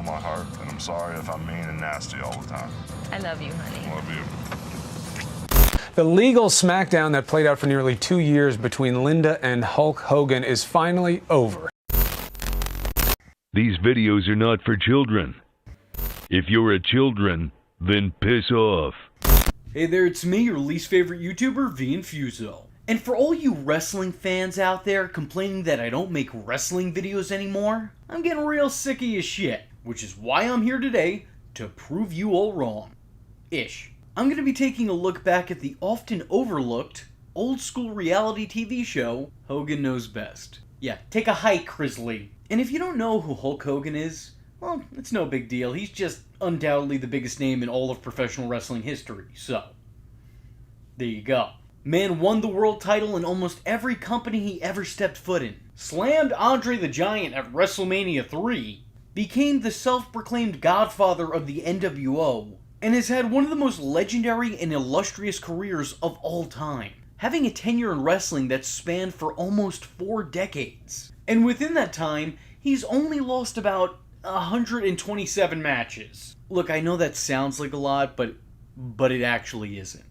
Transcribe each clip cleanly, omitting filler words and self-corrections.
all my heart, and I'm sorry if I'm mean and nasty all the time. I love you, honey. Love you. The legal smackdown that played out for nearly 2 years between Linda and Hulk Hogan is finally over. These videos are not for children. If you're a children, then piss off. Hey there, it's me, your least favorite YouTuber, the Infuso. And for all you wrestling fans out there complaining that I don't make wrestling videos anymore, I'm getting real sick of your shit, which is why I'm here today to prove you all wrong. Ish. I'm going to be taking a look back at the often overlooked, old-school reality TV show, Hogan Knows Best. Yeah, take a hike, Crisley. And if you don't know who Hulk Hogan is, well, it's no big deal. He's just undoubtedly the biggest name in all of professional wrestling history, so there you go. Man won the world title in almost every company he ever stepped foot in, slammed Andre the Giant at WrestleMania 3, became the self-proclaimed godfather of the NWO, and has had one of the most legendary and illustrious careers of all time, having a tenure in wrestling that spanned for almost 4 decades. And within that time, he's only lost about 127 matches. Look, I know that sounds like a lot, but it actually isn't.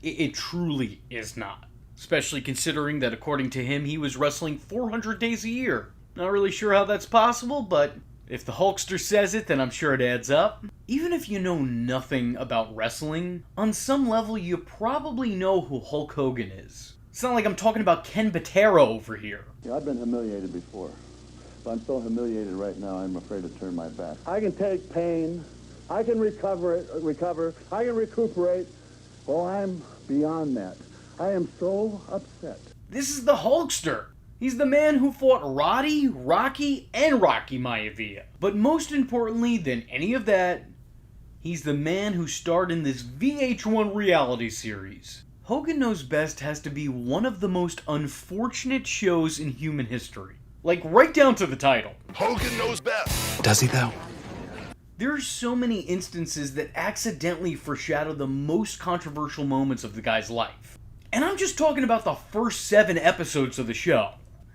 It truly is not. Especially considering that according to him, he was wrestling 400 days a year. Not really sure how that's possible, but if the Hulkster says it, then I'm sure it adds up. Even if you know nothing about wrestling, on some level you probably know who Hulk Hogan is. It's not like I'm talking about Ken Patera over here. Yeah, I've been humiliated before. But I'm so humiliated right now, I'm afraid to turn my back. I can take pain. I can recover. I can recuperate. Oh, I'm beyond that. I am so upset. This is the Hulkster. He's the man who fought Roddy, Rocky, and Rocky Maivia. But most importantly than any of that, he's the man who starred in this VH1 reality series. Hogan Knows Best has to be one of the most unfortunate shows in human history. Like, right down to the title. Hogan Knows Best. Does he though? There are so many instances that accidentally foreshadow the most controversial moments of the guy's life. And I'm just talking about the first 7 episodes of the show.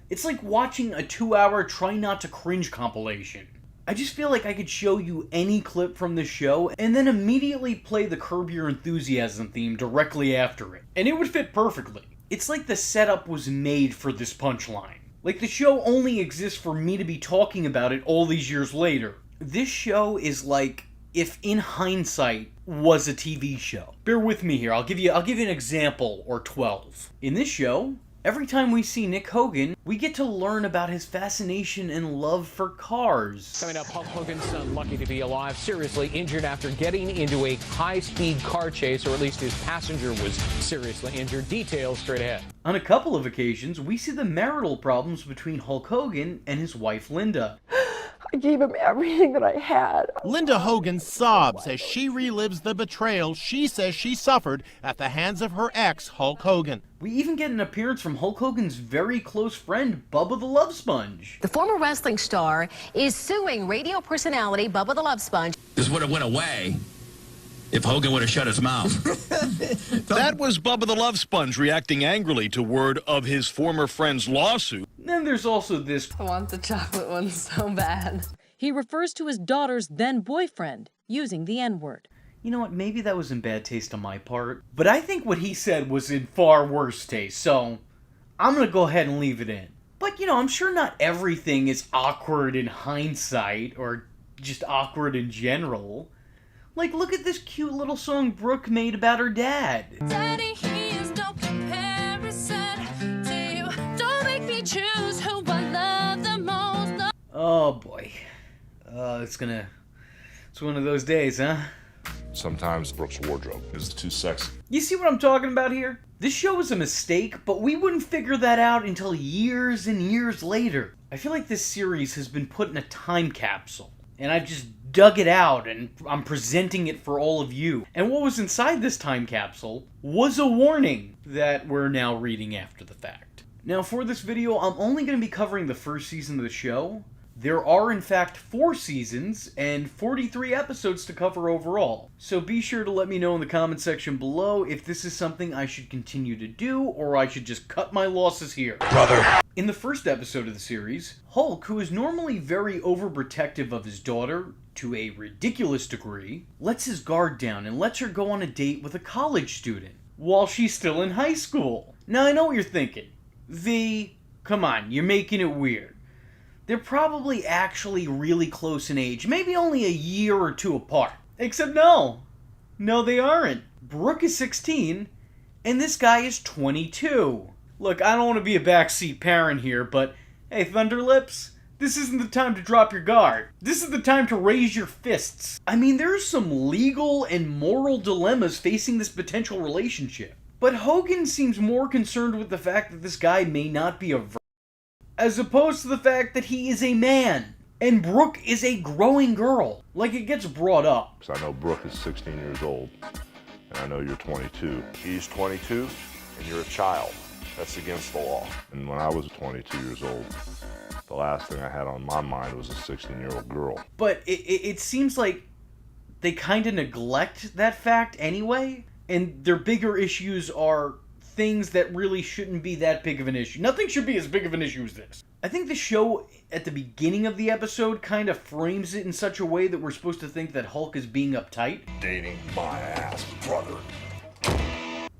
It's like watching a 2-hour Try Not to Cringe compilation. I just feel like I could show you any clip from this show and then immediately play the Curb Your Enthusiasm theme directly after it. And it would fit perfectly. It's like the setup was made for this punchline. Like the show only exists for me to be talking about it all these years later. This show is like if In Hindsight was a TV show. Bear with me here, I'll give you an example or 12. In this show, every time we see Nick Hogan, we get to learn about his fascination and love for cars. Coming up, Hulk Hogan's son, lucky to be alive, seriously injured after getting into a high-speed car chase, or at least his passenger was seriously injured. Details straight ahead. On a couple of occasions, we see the marital problems between Hulk Hogan and his wife Linda. I gave him everything that I had. Linda Hogan sobs as she relives the betrayal she says she suffered at the hands of her ex, Hulk Hogan. We even get an appearance from Hulk Hogan's very close friend, Bubba the Love Sponge. The former wrestling star is suing radio personality Bubba the Love Sponge. This would have went away if Hogan would have shut his mouth. That was Bubba the Love Sponge reacting angrily to word of his former friend's lawsuit. Then there's also this. I want the chocolate one so bad. He refers to his daughter's then-boyfriend using the N-word. You know what, maybe that was in bad taste on my part, but I think what he said was in far worse taste, so I'm gonna go ahead and leave it in. But, you know, I'm sure not everything is awkward in hindsight, or just awkward in general. Like, look at this cute little song Brooke made about her dad. Daddy, he is no comparison to you. Don't make me choose who I love the most. No. Oh boy. It's one of those days, huh? Sometimes Brooke's wardrobe is too sexy. You see what I'm talking about here? This show was a mistake, but we wouldn't figure that out until years and years later. I feel like this series has been put in a time capsule, and I've just dug it out and I'm presenting it for all of you. And what was inside this time capsule was a warning that we're now reading after the fact. Now for this video, I'm only going to be covering the first season of the show. There are in fact 4 seasons and 43 episodes to cover overall, so be sure to let me know in the comment section below if this is something I should continue to do or I should just cut my losses here. Brother. In the first episode of the series, Hulk, who is normally very overprotective of his daughter to a ridiculous degree, lets his guard down and lets her go on a date with a college student while she's still in high school. Now I know what you're thinking. V, come on, you're making it weird. They're probably actually really close in age, maybe only a year or 2 apart. Except no, they aren't. Brooke is 16, and this guy is 22. Look, I don't want to be a backseat parent here, but hey, Thunderlips, this isn't the time to drop your guard. This is the time to raise your fists. I mean, there's some legal and moral dilemmas facing this potential relationship. But Hogan seems more concerned with the fact that this guy may not be a virgin, as opposed to the fact that he is a man, and Brooke is a growing girl. Like, it gets brought up. Because I know Brooke is 16 years old, and I know you're 22. He's 22, and you're a child. That's against the law. And when I was 22 years old, the last thing I had on my mind was a 16-year-old girl. But it seems like they kind of neglect that fact anyway, and their bigger issues are things that really shouldn't be that big of an issue. Nothing should be as big of an issue as this. I think the show, at the beginning of the episode, kind of frames it in such a way that we're supposed to think that Hulk is being uptight. Dating my ass, brother.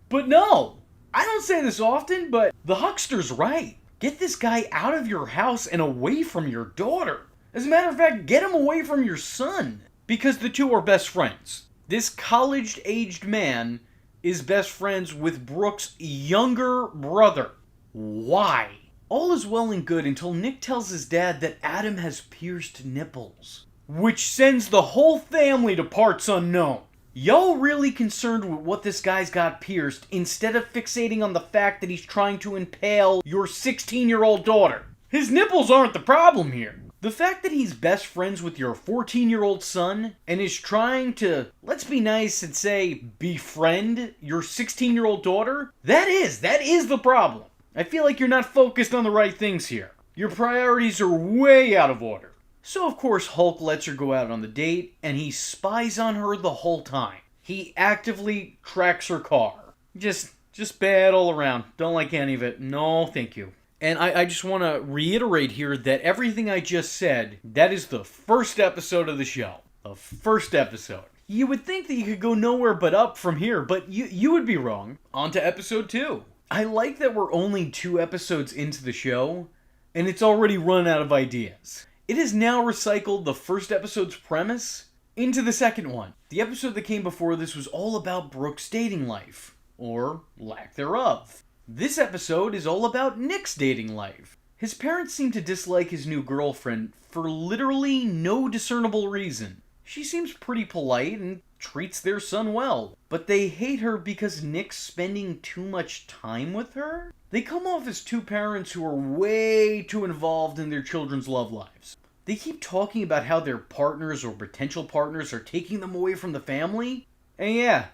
But no! I don't say this often, but the huckster's right. Get this guy out of your house and away from your daughter. As a matter of fact, get him away from your son. Because the two are best friends. This college-aged man is best friends with Brooke's younger brother. Why? All is well and good until Nick tells his dad that Adam has pierced nipples, which sends the whole family to parts unknown. Y'all really concerned with what this guy's got pierced instead of fixating on the fact that he's trying to impale your 16-year-old daughter. His nipples aren't the problem here. The fact that he's best friends with your 14-year-old son and is trying to, let's be nice and say, befriend your 16-year-old daughter, that is the problem. I feel like you're not focused on the right things here. Your priorities are way out of order. So of course Hulk lets her go out on the date, and he spies on her the whole time. He actively tracks her car. Just bad all around. Don't like any of it. No, thank you. And I just want to reiterate here that everything I just said, that is the first episode of the show. The first episode. You would think that you could go nowhere but up from here, but you would be wrong. On to episode 2. I like that we're only 2 episodes into the show, and it's already run out of ideas. It has now recycled the first episode's premise into the second one. The episode that came before this was all about Brooke's dating life, or lack thereof. This episode is all about Nick's dating life. His parents seem to dislike his new girlfriend for literally no discernible reason. She seems pretty polite and treats their son well, but they hate her because Nick's spending too much time with her? They come off as 2 parents who are way too involved in their children's love lives. They keep talking about how their partners or potential partners are taking them away from the family. And yeah,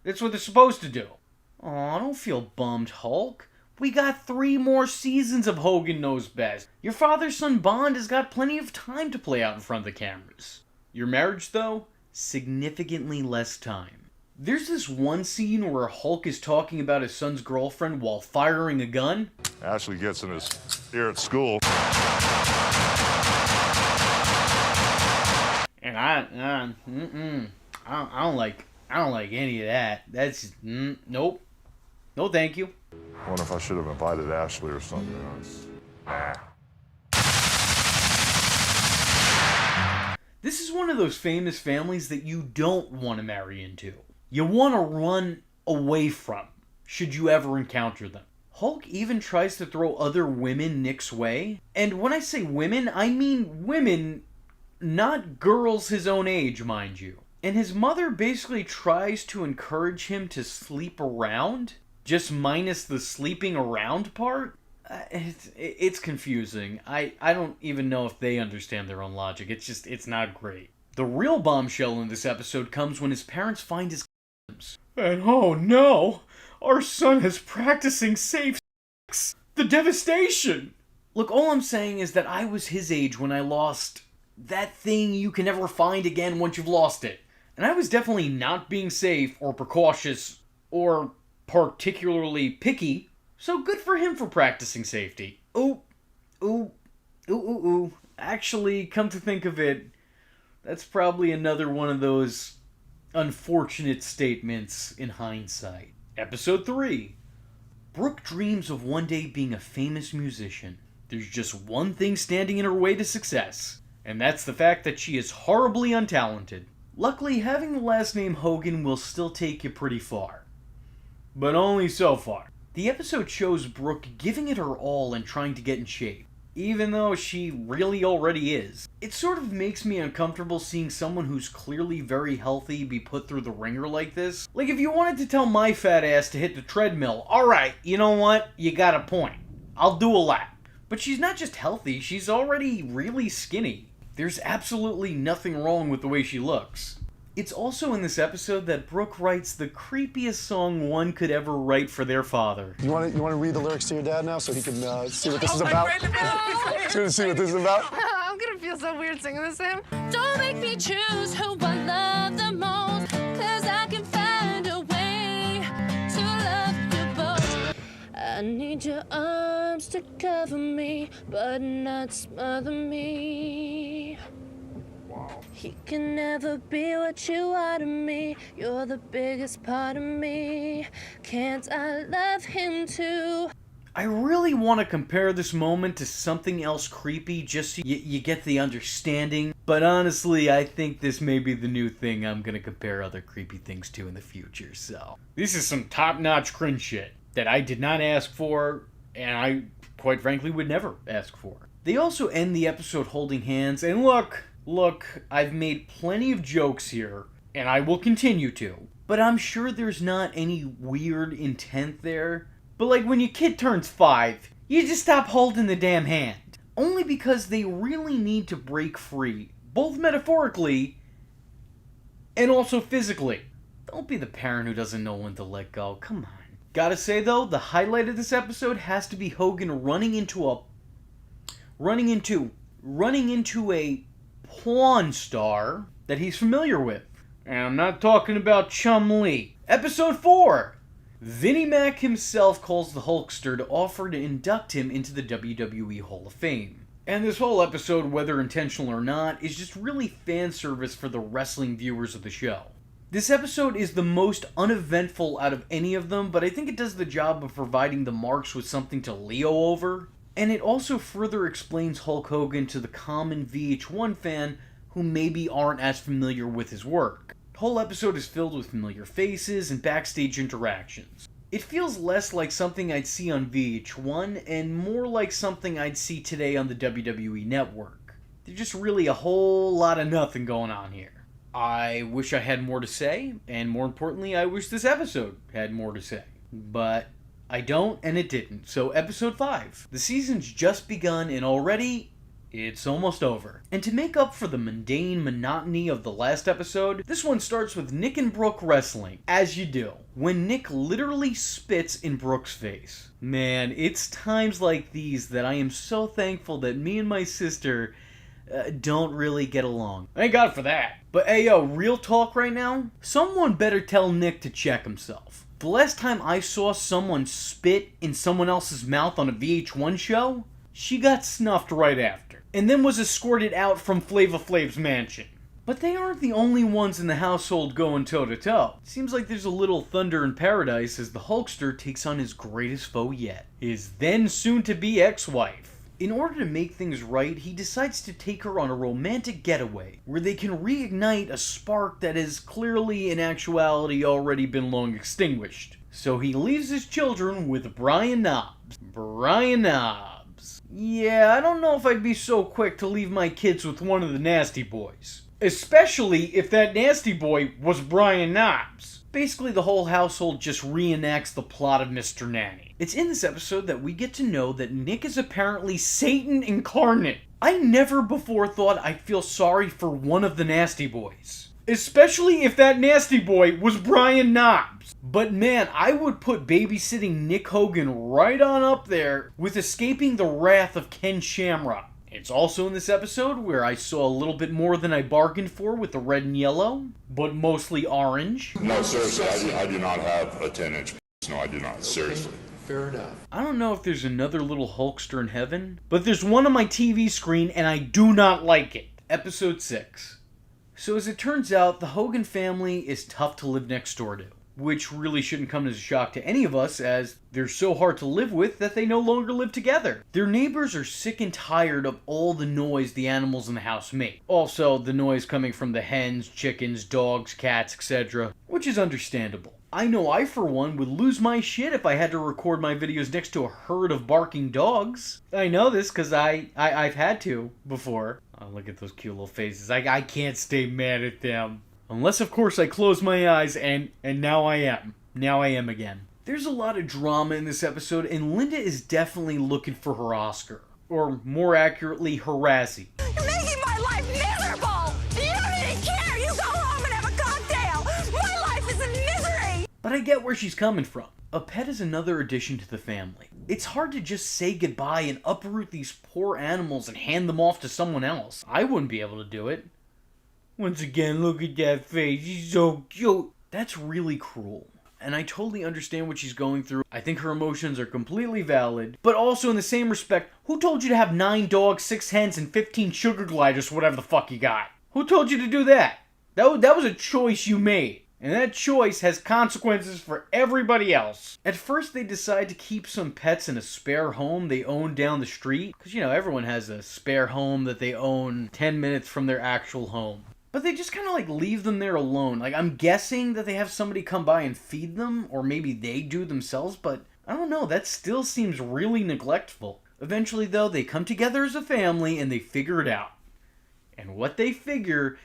that's what they're supposed to do. Aw, don't feel bummed, Hulk. We got 3 more seasons of Hogan Knows Best. Your father-son bond has got plenty of time to play out in front of the cameras. Your marriage, though, significantly less time. There's this one scene where Hulk is talking about his son's girlfriend while firing a gun. Ashley gets in his ear at school. And I don't like any of that. That's nope. No, thank you. I wonder if I should have invited Ashley or something. Nah. This is one of those famous families that you don't want to marry into. You want to run away from, should you ever encounter them. Hulk even tries to throw other women Nick's way. And when I say women, I mean women, not girls his own age, mind you. And his mother basically tries to encourage him to sleep around, just minus the sleeping around part. It's confusing. I don't even know if they understand their own logic. It's not great. The real bombshell in this episode comes when his parents find his condoms. And oh no, our son is practicing safe sex. The devastation. Look, all I'm saying is that I was his age when I lost that thing you can never find again once you've lost it. And I was definitely not being safe or precautious or particularly picky, so good for him for practicing safety. Ooh. Actually, come to think of it, that's probably another one of those unfortunate statements in hindsight. Episode 3. Brooke dreams of one day being a famous musician. There's just one thing standing in her way to success, and that's the fact that she is horribly untalented. Luckily, having the last name Hogan will still take you pretty far. But only so far. The episode shows Brooke giving it her all and trying to get in shape, even though she really already is. It sort of makes me uncomfortable seeing someone who's clearly very healthy be put through the ringer like this. Like, if you wanted to tell my fat ass to hit the treadmill, alright, you know what? You got a point. I'll do a lap. But she's not just healthy, she's already really skinny. There's absolutely nothing wrong with the way she looks. It's also in this episode that Brooke writes the creepiest song one could ever write for their father. You want to read the lyrics to your dad now so he can see what this is about? He's going to see what this is about? I'm gonna feel so weird singing this to him. Don't make me choose who I love the most, 'cause I can find a way to love you both. I need your arms to cover me, but not smother me. He can never be what you are to me. You're the biggest part of me. Can't I love him too? I really want to compare this moment to something else creepy just so you get the understanding. But honestly, I think this may be the new thing I'm going to compare other creepy things to in the future. So, this is some top-notch cringe shit that I did not ask for, and I, quite frankly, would never ask for. They also end the episode holding hands, and look, I've made plenty of jokes here, and I will continue to, but I'm sure there's not any weird intent there. But like when your kid turns 5, you just stop holding the damn hand. Only because they really need to break free, both metaphorically and also physically. Don't be the parent who doesn't know when to let go, come on. Gotta say though, the highlight of this episode has to be Hogan running into a porn star that he's familiar with. And I'm not talking about Chum-Lee. Episode 4. Vinnie Mac himself calls the Hulkster to offer to induct him into the WWE Hall of Fame. And this whole episode, whether intentional or not, is just really fan service for the wrestling viewers of the show. This episode is the most uneventful out of any of them, but I think it does the job of providing the Marks with something to Leo over. And it also further explains Hulk Hogan to the common VH1 fan who maybe aren't as familiar with his work. The whole episode is filled with familiar faces and backstage interactions. It feels less like something I'd see on VH1 and more like something I'd see today on the WWE Network. There's just really a whole lot of nothing going on here. I wish I had more to say, and more importantly, I wish this episode had more to say. But I don't, and it didn't. So episode 5. The season's just begun, and already, it's almost over. And to make up for the mundane monotony of the last episode, this one starts with Nick and Brooke wrestling, as you do, when Nick literally spits in Brooke's face. Man, it's times like these that I am so thankful that me and my sister don't really get along. Thank God for that. But hey yo, real talk right now, someone better tell Nick to check himself. The last time I saw someone spit in someone else's mouth on a VH1 show, she got snuffed right after, and then was escorted out from Flava Flav's mansion. But they aren't the only ones in the household going toe-to-toe. Seems like there's a little thunder in paradise as the Hulkster takes on his greatest foe yet, his then soon-to-be ex-wife. In order to make things right, he decides to take her on a romantic getaway, where they can reignite a spark that has clearly in actuality already been long extinguished. So he leaves his children with Brian Knobbs. Brian Knobbs. Yeah, I don't know if I'd be so quick to leave my kids with one of the nasty boys. Especially if that nasty boy was Brian Knobbs. Basically, the whole household just reenacts the plot of Mr. Nanny. It's in this episode that we get to know that Nick is apparently Satan incarnate. I never before thought I'd feel sorry for one of the nasty boys. Especially if that nasty boy was Brian Knobs. But man, I would put babysitting Nick Hogan right on up there with escaping the wrath of Ken Shamrock. It's also in this episode where I saw a little bit more than I bargained for with the red and yellow, but mostly orange. No, seriously, I do not have a 10-inch. No, I do not. Seriously. Fair enough. I don't know if there's another little Hulkster in heaven, but there's one on my TV screen and I do not like it. Episode 6. So as it turns out, the Hogan family is tough to live next door to, which really shouldn't come as a shock to any of us, as they're so hard to live with that they no longer live together. Their neighbors are sick and tired of all the noise the animals in the house make. Also, the noise coming from the hens, chickens, dogs, cats, etc., which is understandable. I know I, for one, would lose my shit if I had to record my videos next to a herd of barking dogs. I know this because I've had to before. Oh, look at those cute little faces. I can't stay mad at them. Unless, of course, I close my eyes, and now I am. Now I am again. There's a lot of drama in this episode, and Linda is definitely looking for her Oscar. Or, more accurately, her Razzie. You're making my life miserable! You don't even care! You go home and have a cocktail! My life is a misery! But I get where she's coming from. A pet is another addition to the family. It's hard to just say goodbye and uproot these poor animals and hand them off to someone else. I wouldn't be able to do it. Once again, look at that face. He's so cute. That's really cruel. And I totally understand what she's going through. I think her emotions are completely valid. But also in the same respect, who told you to have 9 dogs, 6 hens, and 15 sugar gliders, whatever the fuck you got? Who told you to do that? That was a choice you made. And that choice has consequences for everybody else. At first, they decide to keep some pets in a spare home they own down the street. Because, you know, everyone has a spare home that they own 10 minutes from their actual home. But they just kind of like leave them there alone. Like, I'm guessing that they have somebody come by and feed them, or maybe they do themselves, but I don't know, that still seems really neglectful. Eventually, though, they come together as a family and they figure it out. And what they figure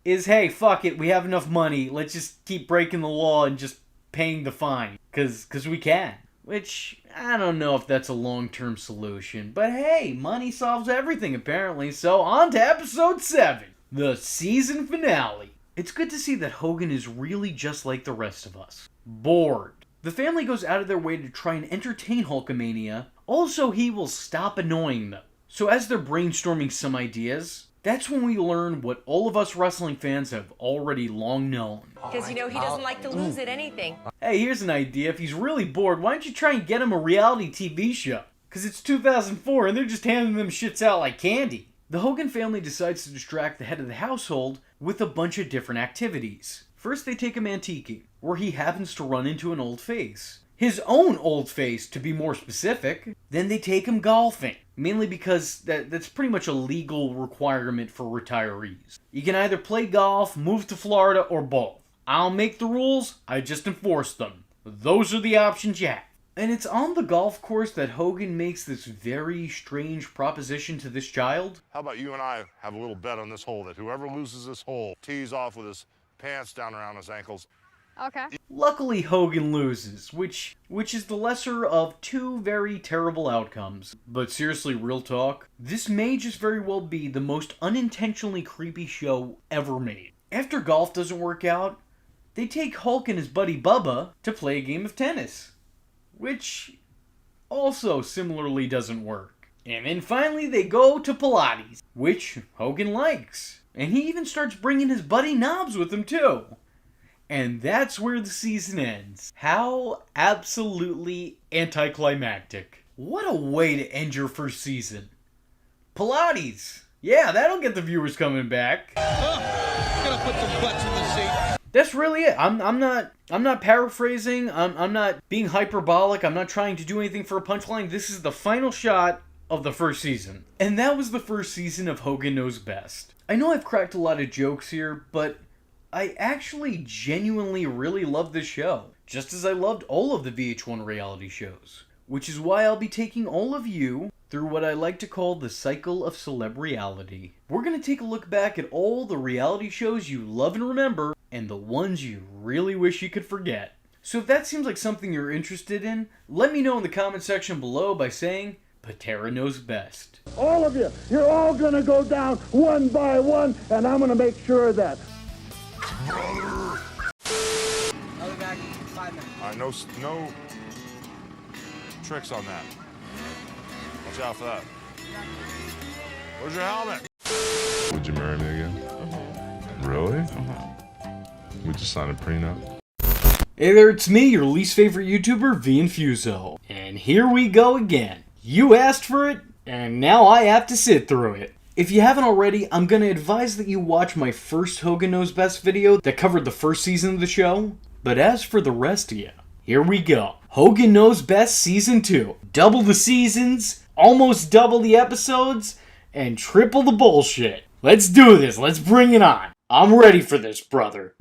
is, hey, fuck it, we have enough money, let's just keep breaking the law and just paying the fine. Cause we can. Which, I don't know if that's a long-term solution, but hey, money solves everything apparently, so on to episode 7. The season finale. It's good to see that Hogan is really just like the rest of us. Bored. The family goes out of their way to try and entertain Hulkamania. Also, he will stop annoying them. So as they're brainstorming some ideas, that's when we learn what all of us wrestling fans have already long known. Because, you know, he doesn't like to lose at anything. Hey, here's an idea. If he's really bored, why don't you try and get him a reality TV show? Because it's 2004 and they're just handing them shits out like candy. The Hogan family decides to distract the head of the household with a bunch of different activities. First, they take him antiquing, where he happens to run into an old face. His own old face, to be more specific. Then they take him golfing, mainly because that's pretty much a legal requirement for retirees. You can either play golf, move to Florida, or both. I don't make the rules, I just enforce them. Those are the options you have. And it's on the golf course that Hogan makes this very strange proposition to this child. How about you and I have a little bet on this hole that whoever loses this hole tees off with his pants down around his ankles. Okay. Luckily, Hogan loses, which is the lesser of 2 very terrible outcomes. But seriously, real talk, this may just very well be the most unintentionally creepy show ever made. After golf doesn't work out, they take Hulk and his buddy Bubba to play a game of tennis. Which also similarly doesn't work. And then finally they go to Pilates, which Hogan likes. And he even starts bringing his buddy Knobs with him too. And that's where the season ends. How absolutely anticlimactic. What a way to end your first season. Pilates. Yeah, that'll get the viewers coming back. Gonna put some butts in the seat. That's really it. I'm not paraphrasing. I'm not being hyperbolic. I'm not trying to do anything for a punchline. This is the final shot of the first season. And that was the first season of Hogan Knows Best. I know I've cracked a lot of jokes here, but I actually genuinely really love this show. Just as I loved all of the VH1 reality shows. Which is why I'll be taking all of you through what I like to call the cycle of celeb reality. We're going to take a look back at all the reality shows you love and remember, and the ones you really wish you could forget. So if that seems like something you're interested in, let me know in the comment section below by saying, Patera knows best. All of you're all gonna go down one by one, and I'm gonna make sure of that. brother. I'll be back in 5 minutes. All right, no tricks on that. Watch out for that. Where's your helmet? Would you marry me again? Mm-hmm. Really? Mm-hmm. We just signed a prenup. Hey there, it's me, your least favorite YouTuber, Infuso. And here we go again. You asked for it, and now I have to sit through it. If you haven't already, I'm going to advise that you watch my first Hogan Knows Best video that covered the first season of the show. But as for the rest of you, here we go. Hogan Knows Best Season 2. Double the seasons, almost double the episodes, and triple the bullshit. Let's do this, let's bring it on. I'm ready for this, brother.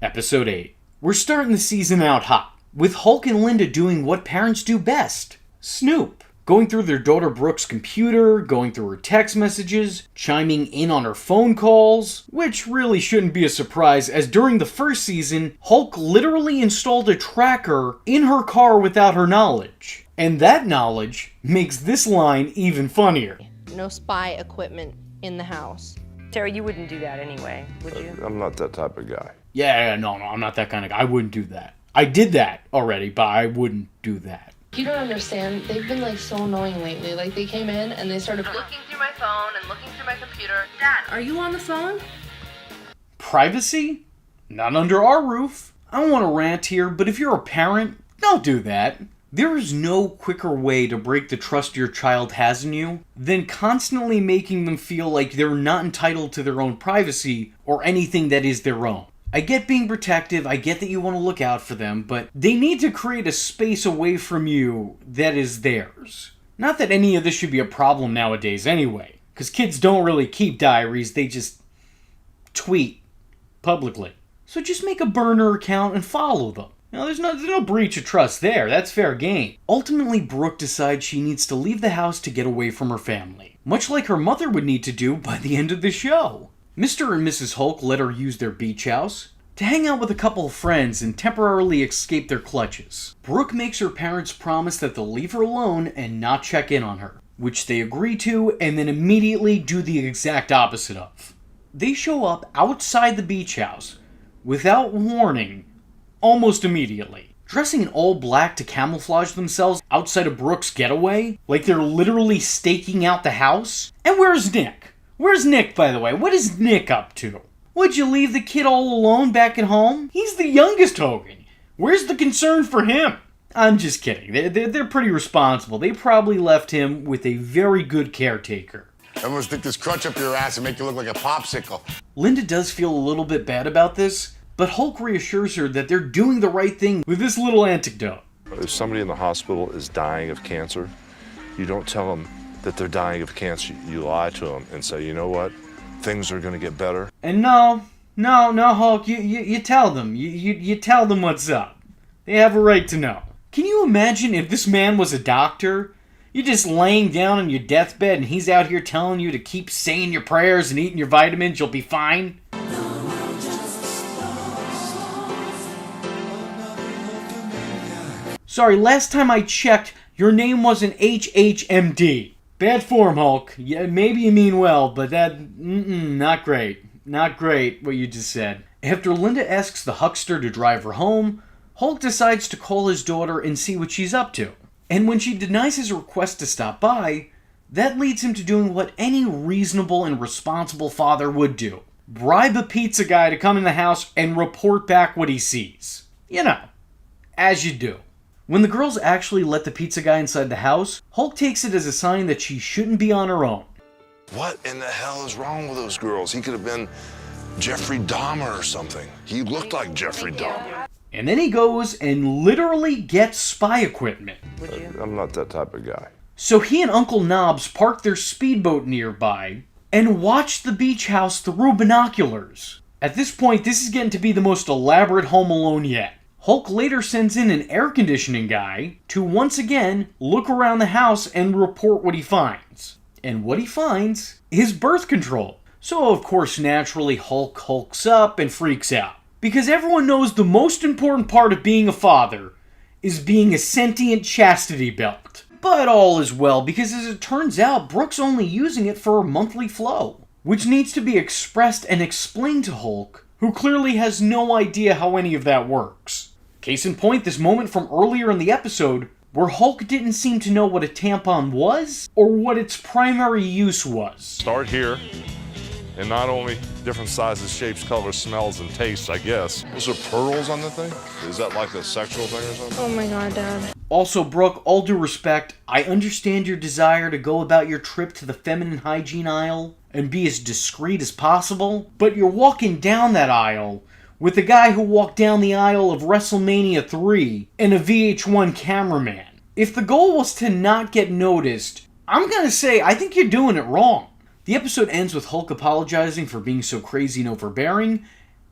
Episode 8. We're starting the season out hot, with Hulk and Linda doing what parents do best. Snoop. Going through their daughter Brooke's computer, going through her text messages, chiming in on her phone calls, which really shouldn't be a surprise as during the first season, Hulk literally installed a tracker in her car without her knowledge. And that knowledge makes this line even funnier. No spy equipment in the house. Terry, you wouldn't do that anyway, would you? I'm not that type of guy. Yeah, no, I'm not that kind of guy. I wouldn't do that. I did that already, but I wouldn't do that. You don't understand. They've been like so annoying lately. Like they came in and they started looking through my phone and looking through my computer. Dad, are you on the phone? Privacy? Not under our roof. I don't want to rant here, but if you're a parent, don't do that. There is no quicker way to break the trust your child has in you than constantly making them feel like they're not entitled to their own privacy or anything that is their own. I get being protective, I get that you want to look out for them, but they need to create a space away from you that is theirs. Not that any of this should be a problem nowadays anyway, because kids don't really keep diaries, they just tweet publicly. So just make a burner account and follow them. There's no breach of trust there, that's fair game. Ultimately, Brooke decides she needs to leave the house to get away from her family, much like her mother would need to do by the end of the show. Mr. and Mrs. Hulk let her use their beach house to hang out with a couple of friends and temporarily escape their clutches. Brooke makes her parents promise that they'll leave her alone and not check in on her, which they agree to and then immediately do the exact opposite of. They show up outside the beach house without warning almost immediately, dressing in all black to camouflage themselves outside of Brooke's getaway, like they're literally staking out the house. And where's Nick? Where's Nick, by the way? What is Nick up to? Would you leave the kid all alone back at home? He's the youngest Hogan. Where's the concern for him? I'm just kidding. They're pretty responsible. They probably left him with a very good caretaker. Everyone stick this crutch up your ass and make you look like a popsicle. Linda does feel a little bit bad about this, but Hulk reassures her that they're doing the right thing with this little anecdote. If somebody in the hospital is dying of cancer, you don't tell them that they're dying of cancer. You lie to them and say, you know what? Things are going to get better. And no, Hulk, you tell them. You tell them what's up. They have a right to know. Can you imagine if this man was a doctor? You're just laying down on your deathbed and he's out here telling you to keep saying your prayers and eating your vitamins, you'll be fine? Sorry, last time I checked, your name wasn't HHMD. Bad form, Hulk. Yeah, maybe you mean well, but not great. Not great, what you just said. After Linda asks the huckster to drive her home, Hulk decides to call his daughter and see what she's up to. And when she denies his request to stop by, that leads him to doing what any reasonable and responsible father would do. Bribe a pizza guy to come in the house and report back what he sees. You know, as you do. When the girls actually let the pizza guy inside the house, Hulk takes it as a sign that she shouldn't be on her own. What in the hell is wrong with those girls? He could have been Jeffrey Dahmer or something. He looked like Jeffrey Dahmer. And then he goes and literally gets spy equipment. Would you? I'm not that type of guy. So he and Uncle Knobs park their speedboat nearby and watch the beach house through binoculars. At this point, this is getting to be the most elaborate Home Alone yet. Hulk later sends in an air conditioning guy to once again look around the house and report what he finds. And what he finds is birth control. So of course naturally Hulk hulks up and freaks out. Because everyone knows the most important part of being a father is being a sentient chastity belt. But all is well because as it turns out Brooke's only using it for her monthly flow. Which needs to be expressed and explained to Hulk who clearly has no idea how any of that works. Case in point, this moment from earlier in the episode where Hulk didn't seem to know what a tampon was or what its primary use was. Start here, and not only different sizes, shapes, colors, smells, and tastes, I guess. Those are pearls on the thing? Is that like a sexual thing or something? Oh my god, Dad. Also, Brooke, all due respect, I understand your desire to go about your trip to the feminine hygiene aisle and be as discreet as possible, but you're walking down that aisle with the guy who walked down the aisle of WrestleMania 3 and a VH1 cameraman. If the goal was to not get noticed, I'm gonna say I think you're doing it wrong. The episode ends with Hulk apologizing for being so crazy and overbearing,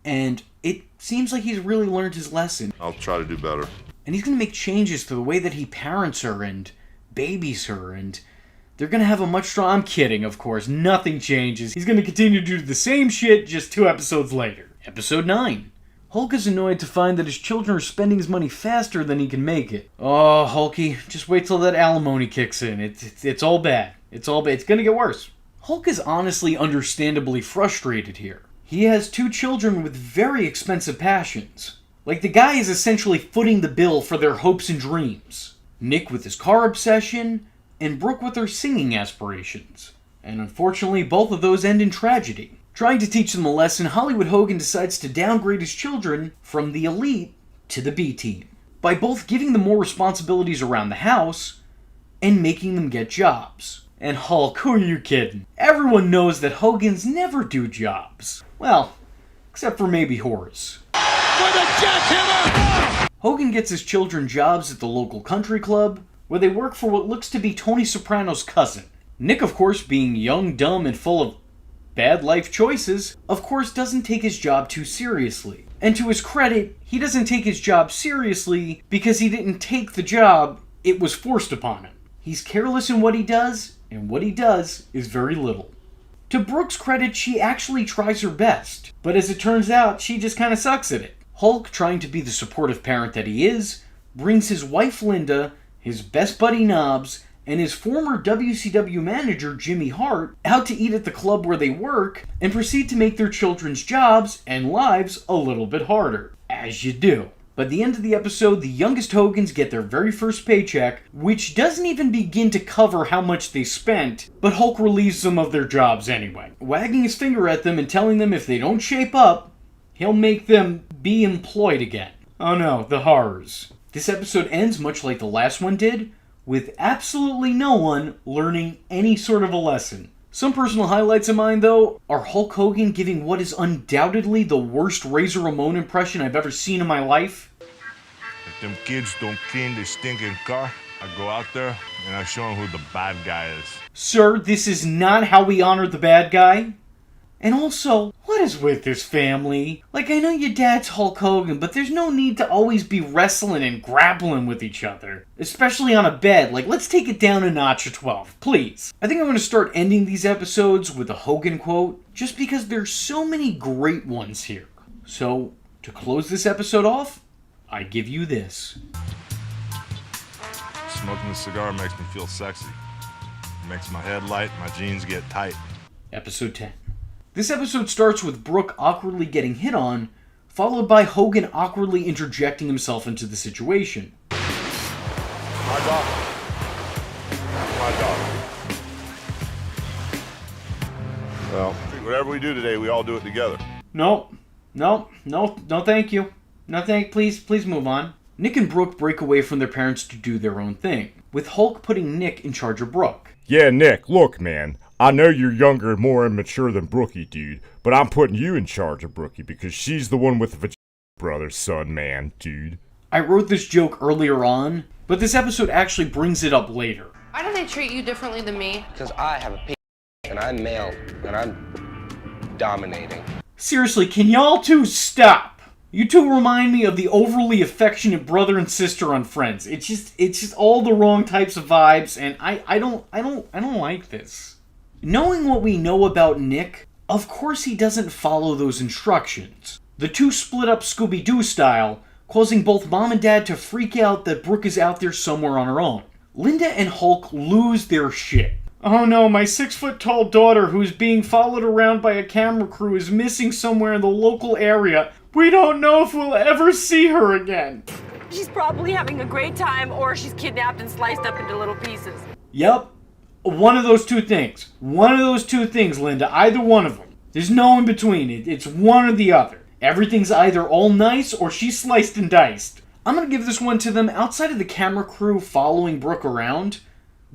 and it seems like he's really learned his lesson. I'll try to do better. And he's gonna make changes to the way that he parents her and babies her, and they're gonna have a much stronger... I'm kidding, of course. Nothing changes. He's gonna continue to do the same shit just 2 episodes later. Episode 9. Hulk is annoyed to find that his children are spending his money faster than he can make it. Oh, Hulky, just wait till that alimony kicks in. It's all bad. It's all bad. It's gonna get worse. Hulk is honestly understandably frustrated here. He has 2 children with very expensive passions. Like, the guy is essentially footing the bill for their hopes and dreams. Nick with his car obsession, and Brooke with her singing aspirations. And unfortunately, both of those end in tragedy. Trying to teach them a lesson, Hollywood Hogan decides to downgrade his children from the elite to the B team, by both giving them more responsibilities around the house and making them get jobs. And Hulk, who are you kidding? Everyone knows that Hogans never do jobs. Well, except for maybe Horace. For the jackhammer! Hogan gets his children jobs at the local country club, where they work for what looks to be Tony Soprano's cousin. Nick, of course, being young, dumb, and full of bad life choices, of course doesn't take his job too seriously. And to his credit, he doesn't take his job seriously because he didn't take the job, it was forced upon him. He's careless in what he does, and what he does is very little. To Brooke's credit, she actually tries her best, but as it turns out, she just kind of sucks at it. Hulk, trying to be the supportive parent that he is, brings his wife Linda, his best buddy Knobs, and his former WCW manager Jimmy Hart out to eat at the club where they work and proceed to make their children's jobs and lives a little bit harder. As you do. By the end of the episode, the youngest Hogans get their very first paycheck, which doesn't even begin to cover how much they spent, but Hulk relieves them of their jobs anyway, wagging his finger at them and telling them if they don't shape up, he'll make them be employed again. Oh no, the horrors. This episode ends much like the last one did, with absolutely no one learning any sort of a lesson. Some personal highlights of mine, though, are Hulk Hogan giving what is undoubtedly the worst Razor Ramon impression I've ever seen in my life. If them kids don't clean their stinking car, I go out there and I show them who the bad guy is. Sir, this is not how we honor the bad guy. And also, what is with this family? Like, I know your dad's Hulk Hogan, but there's no need to always be wrestling and grappling with each other. Especially on a bed. Like, let's take it down a notch or 12, please. I think I'm going to start ending these episodes with a Hogan quote, just because there's so many great ones here. So, to close this episode off, I give you this. Smoking a cigar makes me feel sexy. It makes my head light, my jeans get tight. Episode 10. This episode starts with Brooke awkwardly getting hit on, followed by Hogan awkwardly interjecting himself into the situation. My daughter. My daughter. Well, whatever we do today, we all do it together. No, thank you. Please move on. Nick and Brooke break away from their parents to do their own thing, with Hulk putting Nick in charge of Brooke. Yeah, Nick, look, man. I know you're younger and more immature than Brookie, dude, but I'm putting you in charge of Brookie because she's the one with the vagina, brother, son, man, dude. I wrote this joke earlier on, but this episode actually brings it up later. Why do they treat you differently than me? Because I have a p***, and I'm male, and I'm dominating. Seriously, can y'all two stop? You two remind me of the overly affectionate brother and sister on Friends. It's just all the wrong types of vibes, and I don't like this. Knowing what we know about Nick, of course he doesn't follow those instructions. The two split up Scooby-Doo style, causing both Mom and Dad to freak out that Brooke is out there somewhere on her own. Linda and Hulk lose their shit. Oh no, my 6-foot-tall daughter who's being followed around by a camera crew is missing somewhere in the local area. We don't know if we'll ever see her again. She's probably having a great time, or she's kidnapped and sliced up into little pieces. Yep. One of those two things. One of those two things, Linda. Either one of them. There's no in between. It's one or the other. Everything's either all nice or she's sliced and diced. I'm gonna give this one to them. Outside of the camera crew following Brooke around,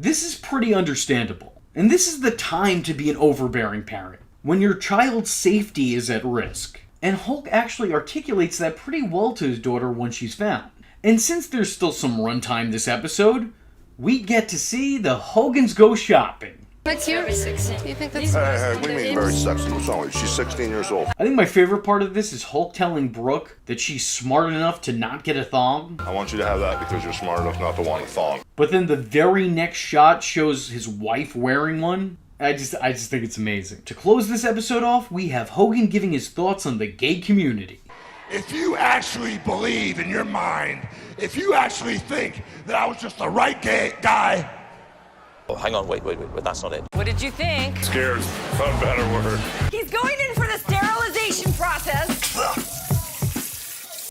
this is pretty understandable. And this is the time to be an overbearing parent, when your child's safety is at risk. And Hulk actually articulates that pretty well to his daughter when she's found. And since there's still some runtime this episode, we get to see the Hogans go shopping. That's yours. Do you think that's Hey, what do you mean very sexy? What's wrong with you? She's 16 years old. I think my favorite part of this is Hulk telling Brooke that she's smart enough to not get a thong. I want you to have that because you're smart enough not to want a thong. But then the very next shot shows his wife wearing one. I just think it's amazing. To close this episode off, we have Hogan giving his thoughts on the gay community. If you actually believe in your mind, if you actually think that I was just the right gay guy. Oh, hang on, wait, that's not it. What did you think? Scared. Not a better word. He's going in for the sterilization process.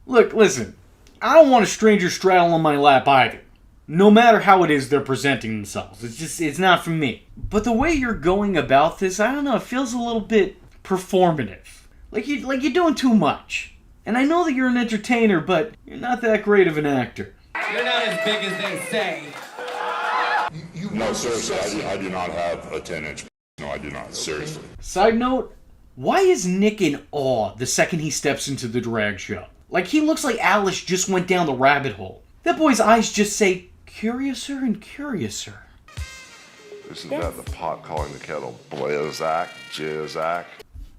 Look, listen. I don't want a stranger straddle on my lap either. No matter how it is they're presenting themselves. It's not for me. But the way you're going about this, I don't know, it feels a little bit performative. Like you're doing too much. And I know that you're an entertainer, but you're not that great of an actor. You're not as big as they say. No, seriously, I do not have a 10-inch. No, I do not. Seriously. Side note, why is Nick in awe the second he steps into the drag show? Like, he looks like Alice just went down the rabbit hole. That boy's eyes just say, curiouser and curiouser. Isn't that the pot calling the kettle Blazak, Jizak?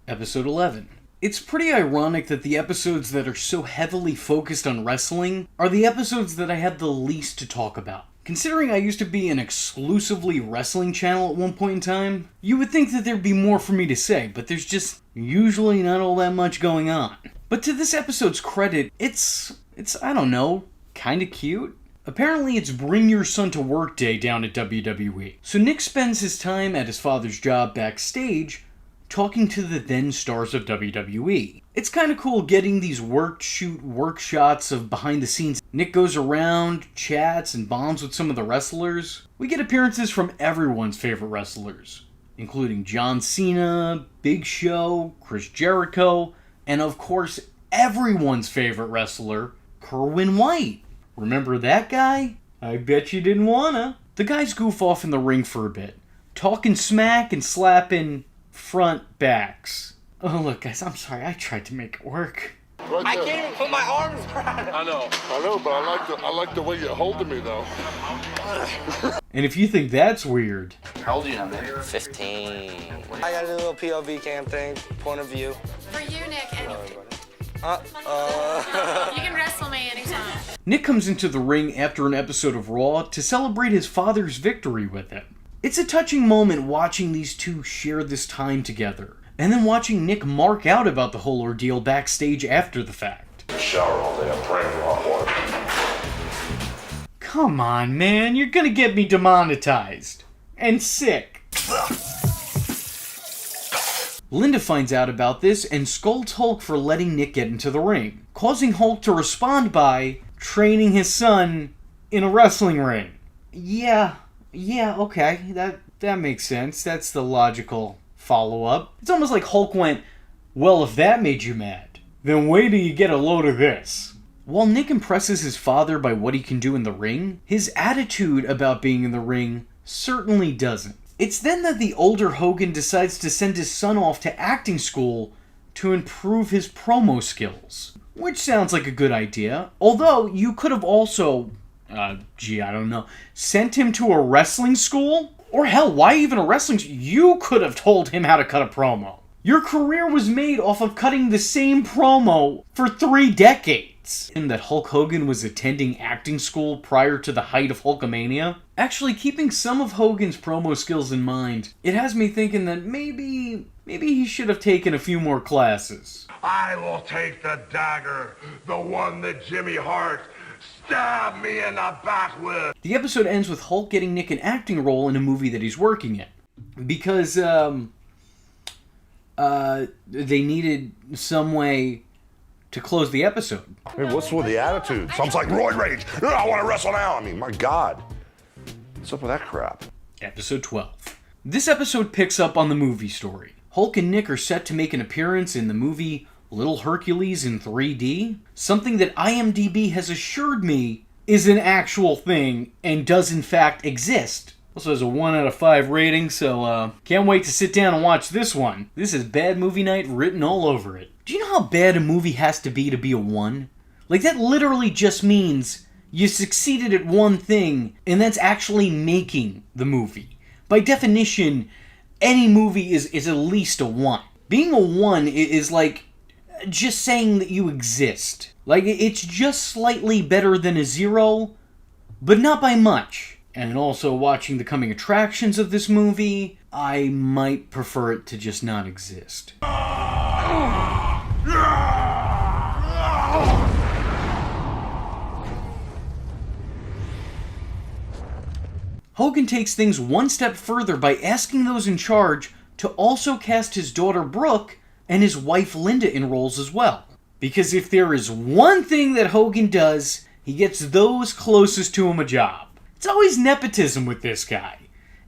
Episode 11. It's pretty ironic that the episodes that are so heavily focused on wrestling are the episodes that I had the least to talk about. Considering I used to be an exclusively wrestling channel at one point in time, you would think that there'd be more for me to say, but there's just usually not all that much going on. But to this episode's credit, it's I don't know, kinda cute? Apparently it's Bring Your Son to Work Day down at WWE. So Nick spends his time at his father's job backstage talking to the then stars of WWE. It's kind of cool getting these work shots of behind the scenes. Nick goes around, chats, and bonds with some of the wrestlers. We get appearances from everyone's favorite wrestlers, including John Cena, Big Show, Chris Jericho, and of course everyone's favorite wrestler, Kerwin White. Remember that guy? I bet you didn't wanna. The guys goof off in the ring for a bit, talking smack and slapping front backs. Oh look guys, I'm sorry, I tried to make it work. Right I can't even put my arms around it. I know, but I like the way you're holding me though. And if you think that's weird. How old are you now, man? 15. I got a little POV cam thing, point of view. For you, Nick, anything. You can wrestle me anytime. Nick comes into the ring after an episode of Raw to celebrate his father's victory with him. It's a touching moment watching these two share this time together, and then watching Nick mark out about the whole ordeal backstage after the fact. Shower all day, I'm praying for hot water. Come on, man, you're gonna get me demonetized. And sick. Linda finds out about this and scolds Hulk for letting Nick get into the ring, causing Hulk to respond by training his son in a wrestling ring. Yeah, okay, that makes sense. That's the logical follow-up. It's almost like Hulk went, well, if that made you mad, then wait till you get a load of this. While Nick impresses his father by what he can do in the ring, his attitude about being in the ring certainly doesn't. It's then that the older Hogan decides to send his son off to acting school to improve his promo skills. Which sounds like a good idea, although you could have also, I don't know, sent him to a wrestling school? Or hell, why even a wrestling school? You could have told him how to cut a promo. Your career was made off of cutting the same promo for 3 decades. And that Hulk Hogan was attending acting school prior to the height of Hulkamania. Actually, keeping some of Hogan's promo skills in mind, it has me thinking that maybe he should have taken a few more classes. I will take the dagger, the one that Jimmy Hart Stab me in the back with. The episode ends with Hulk getting Nick an acting role in a movie that he's working in. Because, they needed some way to close the episode. Hey, what's with the attitude? Sounds like roid rage. I want to wrestle now. I mean, my God. What's up with that crap? Episode 12. This episode picks up on the movie story. Hulk and Nick are set to make an appearance in the movie Little Hercules in 3D, something that IMDb has assured me is an actual thing and does in fact exist. Also has a 1 out of 5 rating, so can't wait to sit down and watch this one. This is Bad Movie Night written all over it. Do you know how bad a movie has to be a 1? Like, that literally just means you succeeded at one thing, and that's actually making the movie. By definition, any movie is at least a 1. Being a 1 is like just saying that you exist. Like, it's just slightly better than a 0, but not by much. And also watching the coming attractions of this movie, I might prefer it to just not exist. Hogan takes things one step further by asking those in charge to also cast his daughter Brooke and his wife Linda in roles as well. Because if there is one thing that Hogan does, he gets those closest to him a job. It's always nepotism with this guy.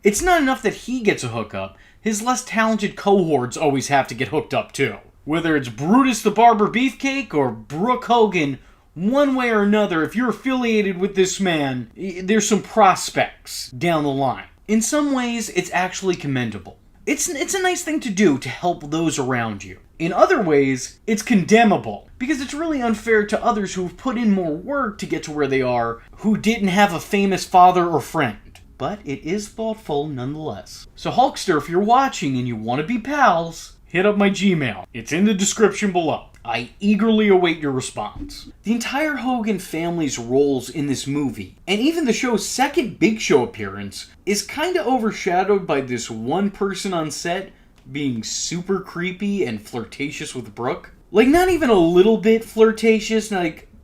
It's not enough that he gets a hookup, his less talented cohorts always have to get hooked up too. Whether it's Brutus the Barber Beefcake or Brooke Hogan, one way or another, if you're affiliated with this man, there's some prospects down the line. In some ways, it's actually commendable. It's a nice thing to do to help those around you. In other ways, it's condemnable, because it's really unfair to others who've put in more work to get to where they are, who didn't have a famous father or friend. But it is thoughtful nonetheless. So Hulkster, if you're watching and you want to be pals, hit up my Gmail. It's in the description below. I eagerly await your response. The entire Hogan family's roles in this movie, and even the show's second Big Show appearance, is kinda overshadowed by this one person on set being super creepy and flirtatious with Brooke. Like, not even a little bit flirtatious,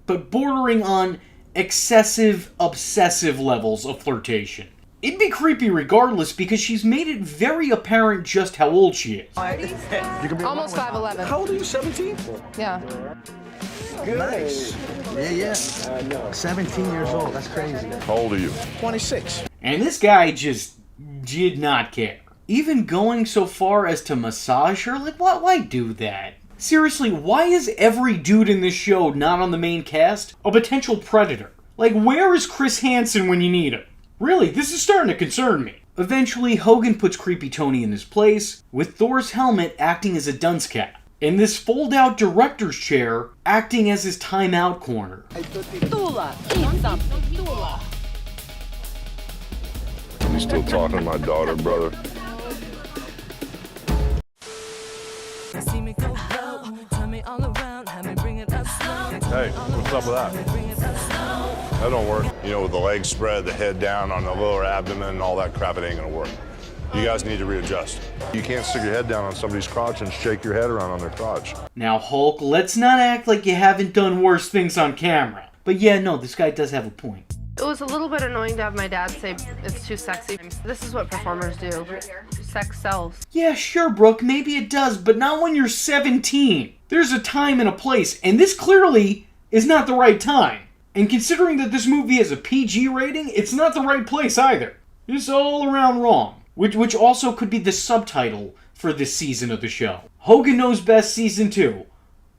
but bordering on excessive, obsessive levels of flirtation. It'd be creepy regardless because she's made it very apparent just how old she is. Almost 5'11". How old are you, 17? Yeah. Nice. Yeah. 17 years old, that's crazy. How old are you? 26. And this guy just did not care. Even going so far as to massage her? Like, why do that? Seriously, why is every dude in this show not on the main cast a potential predator? Like, where is Chris Hansen when you need him? Really, this is starting to concern me. Eventually, Hogan puts Creepy Tony in his place, with Thor's helmet acting as a dunce cap, and this fold-out director's chair acting as his timeout corner. Tula, eat something. Tula. You still talking to my daughter, brother? Hey, what's up with that? That don't work. You know, with the legs spread, the head down on the lower abdomen and all that crap, it ain't gonna work. You guys need to readjust. You can't stick your head down on somebody's crotch and shake your head around on their crotch. Now, Hulk, let's not act like you haven't done worse things on camera. But yeah, no, this guy does have a point. It was a little bit annoying to have my dad say it's too sexy. This is what performers do. Sex sells. Yeah, sure, Brooke, maybe it does, but not when you're 17. There's a time and a place, and this clearly is not the right time. And considering that this movie has a PG rating, it's not the right place either. It's all around wrong. Which also could be the subtitle for this season of the show. Hogan Knows Best Season 2.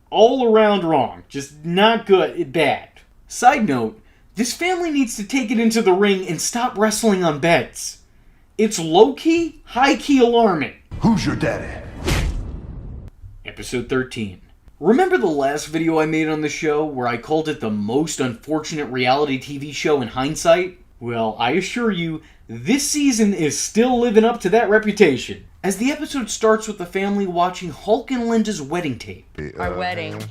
All around wrong. Just not good, bad. Side note, this family needs to take it into the ring and stop wrestling on beds. It's low-key, high-key alarming. Who's your daddy? Episode 13. Remember the last video I made on the show where I called it the most unfortunate reality TV show in hindsight? Well, I assure you, this season is still living up to that reputation. As the episode starts with the family watching Hulk and Linda's wedding tape. Our wedding.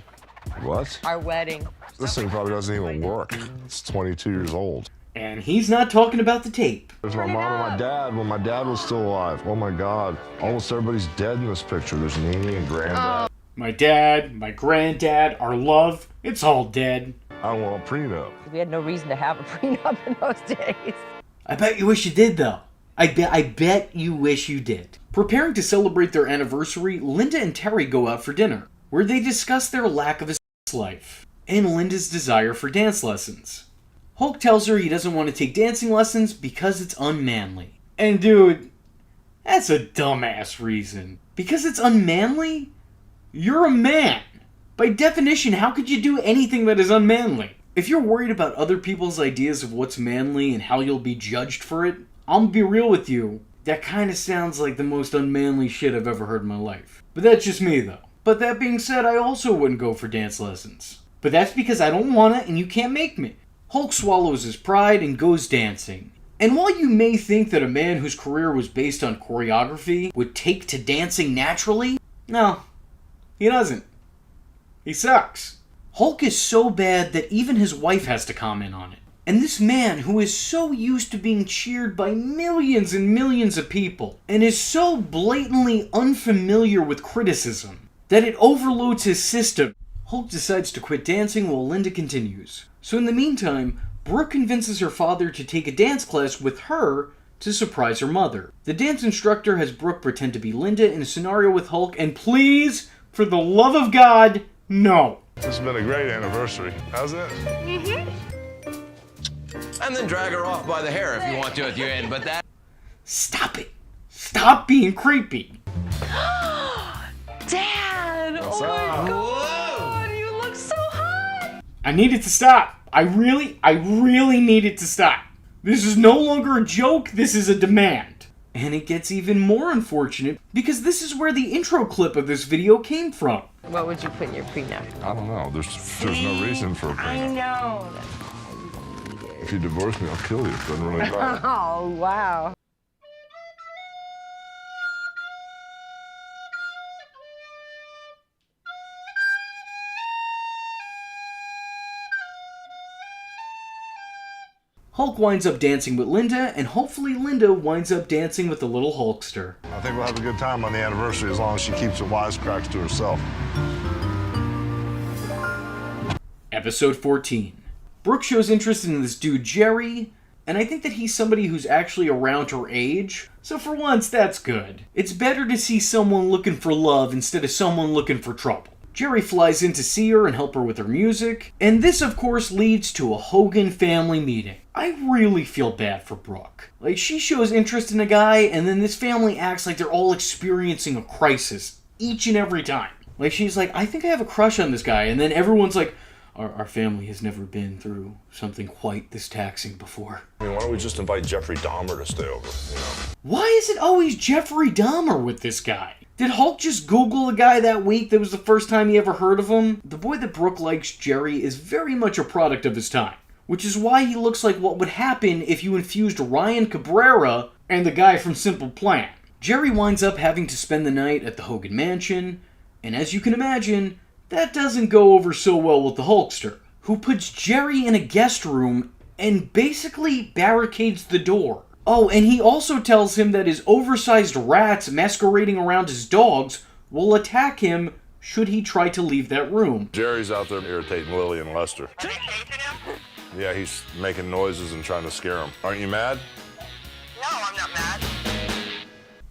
What? Our wedding. This thing probably doesn't even work. It's 22 years old. And he's not talking about the tape. There's my mom and my dad when my dad was still alive. Oh my God. Almost everybody's dead in this picture. There's Nene and Granddad. My dad, my granddad, our love, it's all dead. I don't want a prenup. We had no reason to have a prenup in those days. I bet you wish you did, though. I bet you wish you did. Preparing to celebrate their anniversary, Linda and Terry go out for dinner, where they discuss their lack of a sex life, and Linda's desire for dance lessons. Hulk tells her he doesn't want to take dancing lessons because it's unmanly. And dude, that's a dumbass reason. Because it's unmanly? You're a man. By definition, how could you do anything that is unmanly? If you're worried about other people's ideas of what's manly and how you'll be judged for it, I'm gonna be real with you. That kind of sounds like the most unmanly shit I've ever heard in my life. But that's just me, though. But that being said, I also wouldn't go for dance lessons. But that's because I don't want it and you can't make me. Hulk swallows his pride and goes dancing. And while you may think that a man whose career was based on choreography would take to dancing naturally, no, he doesn't. He sucks. Hulk is so bad that even his wife has to comment on it. And this man, who is so used to being cheered by millions and millions of people, and is so blatantly unfamiliar with criticism, that it overloads his system, Hulk decides to quit dancing while Linda continues. So in the meantime, Brooke convinces her father to take a dance class with her to surprise her mother. The dance instructor has Brooke pretend to be Linda in a scenario with Hulk, and please, for the love of God, no. This has been a great anniversary, hasn't it? Mm-hmm. And then drag her off by the hair if you want to at the end, but that... Stop it. Stop being creepy. Dad! What's oh my up? God! You look so hot! I need it to stop. I really need it to stop. This is no longer a joke, this is a demand. And it gets even more unfortunate because this is where the intro clip of this video came from. What would you put in your prenup? I don't know. There's no reason for a I prenup. know. If you divorce me, I'll kill you. It doesn't really matter. Oh, wow. Hulk winds up dancing with Linda, and hopefully Linda winds up dancing with the little Hulkster. I think we'll have a good time on the anniversary as long as she keeps her wisecracks to herself. Episode 14. Brooke shows interest in this dude Jerry, and I think that he's somebody who's actually around her age, so for once that's good. It's better to see someone looking for love instead of someone looking for trouble. Jerry flies in to see her and help her with her music, and this of course leads to a Hogan family meeting. I really feel bad for Brooke. Like, she shows interest in a guy, and then this family acts like they're all experiencing a crisis each and every time. Like, she's like, I think I have a crush on this guy, and then everyone's like, our family has never been through something quite this taxing before. I mean, why don't we just invite Jeffrey Dahmer to stay over, you know? Why is it always Jeffrey Dahmer with this guy? Did Hulk just Google a guy that week that was the first time he ever heard of him? The boy that Brooke likes, Jerry, is very much a product of his time, which is why he looks like what would happen if you infused Ryan Cabrera and the guy from Simple Plan. Jerry winds up having to spend the night at the Hogan mansion, and as you can imagine, that doesn't go over so well with the Hulkster, who puts Jerry in a guest room and basically barricades the door. Oh, and he also tells him that his oversized rats masquerading around his dogs will attack him should he try to leave that room. Jerry's out there irritating Lily and Lester. Yeah, he's making noises and trying to scare them. Aren't you mad? No, I'm not mad.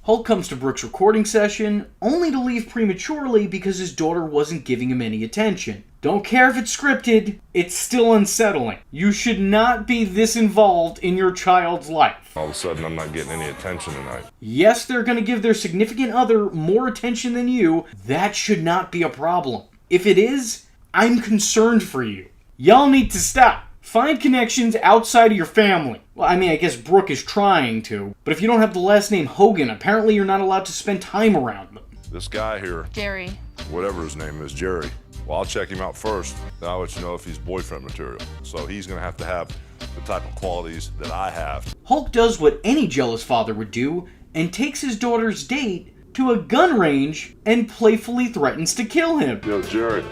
Hulk comes to Brooke's recording session, only to leave prematurely because his daughter wasn't giving him any attention. Don't care if it's scripted, it's still unsettling. You should not be this involved in your child's life. All of a sudden, I'm not getting any attention tonight. Yes, they're going to give their significant other more attention than you. That should not be a problem. If it is, I'm concerned for you. Y'all need to stop. Find connections outside of your family. Well, I mean, I guess Brooke is trying to, but if you don't have the last name Hogan, apparently you're not allowed to spend time around them. This guy here, Jerry. whatever his name is, Jerry, well, I'll check him out first, then I'll let you know if he's boyfriend material. So he's gonna have to have the type of qualities that I have. Hulk does what any jealous father would do and takes his daughter's date to a gun range and playfully threatens to kill him. Yo, Jerry,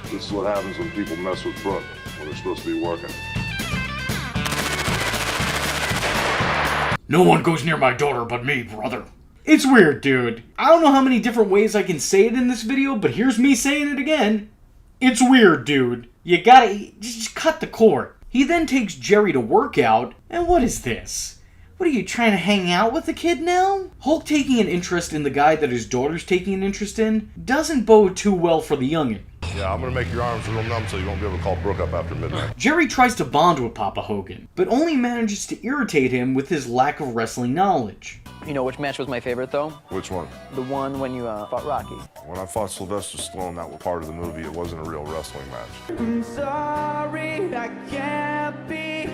this is what happens when people mess with Brooke when they're supposed to be working. No one goes near my daughter but me, brother. It's weird, dude. I don't know how many different ways I can say it in this video, but here's me saying it again. It's weird, dude. You gotta just cut the cord. He then takes Jerry to work out, and what is this? What are you trying to hang out with the kid now? Hulk taking an interest in the guy that his daughter's taking an interest in doesn't bode too well for the youngin'. Yeah, I'm gonna make your arms real numb so you won't be able to call Brooke up after midnight. Jerry tries to bond with Papa Hogan, but only manages to irritate him with his lack of wrestling knowledge. You know which match was my favorite, though? Which one? The one when you fought Rocky. When I fought Sylvester Stallone, that was part of the movie. It wasn't a real wrestling match. I'm sorry, I can't be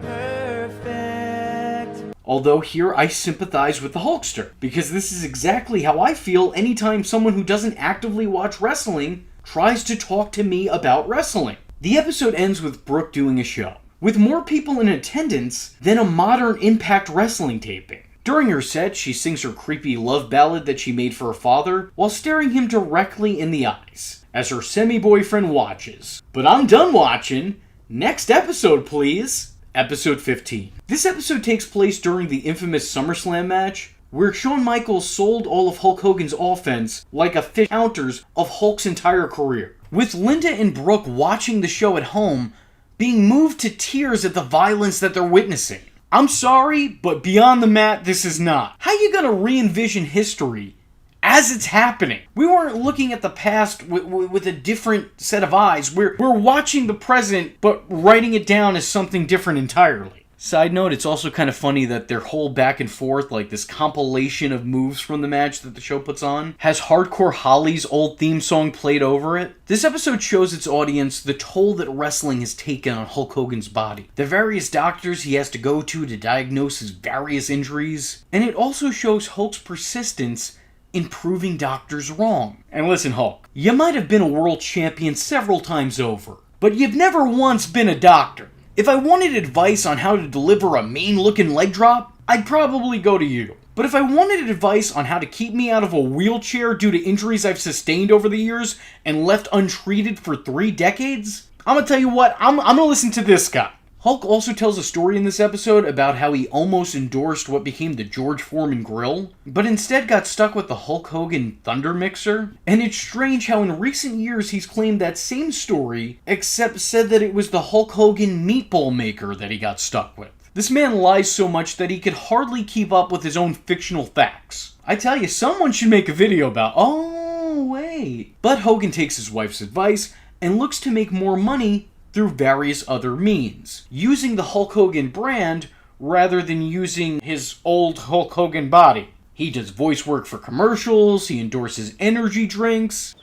perfect. Although here I sympathize with the Hulkster, because this is exactly how I feel anytime someone who doesn't actively watch wrestling tries to talk to me about wrestling. The episode ends with Brooke doing a show, with more people in attendance than a modern Impact Wrestling taping. During her set, she sings her creepy love ballad that she made for her father while staring him directly in the eyes, as her semi-boyfriend watches. But I'm done watching. Next episode, please. Episode 15. This episode takes place during the infamous Summerslam match, where Shawn Michaels sold all of Hulk Hogan's offense like a fish counters of Hulk's entire career. With Linda and Brooke watching the show at home, being moved to tears at the violence that they're witnessing. I'm sorry, but beyond the mat, this is not. How you gonna re-envision history as it's happening? We weren't looking at the past with a different set of eyes. We're watching the present, but writing it down as something different entirely. Side note, it's also kind of funny that their whole back and forth, like this compilation of moves from the match that the show puts on, has Hardcore Holly's old theme song played over it. This episode shows its audience the toll that wrestling has taken on Hulk Hogan's body, the various doctors he has to go to diagnose his various injuries, and it also shows Hulk's persistence in proving doctors wrong. And listen, Hulk, you might have been a world champion several times over, but you've never once been a doctor. If I wanted advice on how to deliver a mean-looking leg drop, I'd probably go to you. But if I wanted advice on how to keep me out of a wheelchair due to injuries I've sustained over the years and left untreated for 3 decades, I'm gonna tell you what, I'm gonna listen to this guy. Hulk also tells a story in this episode about how he almost endorsed what became the George Foreman grill, but instead got stuck with the Hulk Hogan Thunder Mixer. And it's strange how in recent years he's claimed that same story, except said that it was the Hulk Hogan Meatball Maker that he got stuck with. This man lies so much that he could hardly keep up with his own fictional facts. I tell you, someone should make a video about, oh wait. But Hogan takes his wife's advice and looks to make more money through various other means, using the Hulk Hogan brand rather than using his old Hulk Hogan body. He does voice work for commercials, he endorses energy drinks.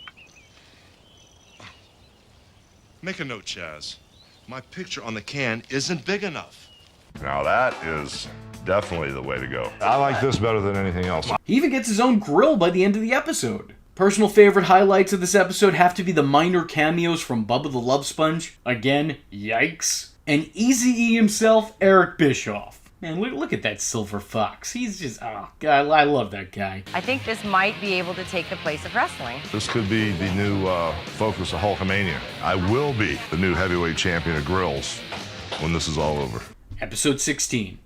Make a note, Chaz. My picture on the can isn't big enough. Now that is definitely the way to go. I like this better than anything else. He even gets his own grill by the end of the episode. Personal favorite highlights of this episode have to be the minor cameos from Bubba the Love Sponge. Again, yikes. And Eazy-E himself, Eric Bischoff. Man, look at that silver fox. He's just, oh, God, I love that guy. I think this might be able to take the place of wrestling. This could be the new focus of Hulkamania. I will be the new heavyweight champion of grills when this is all over. Episode 16.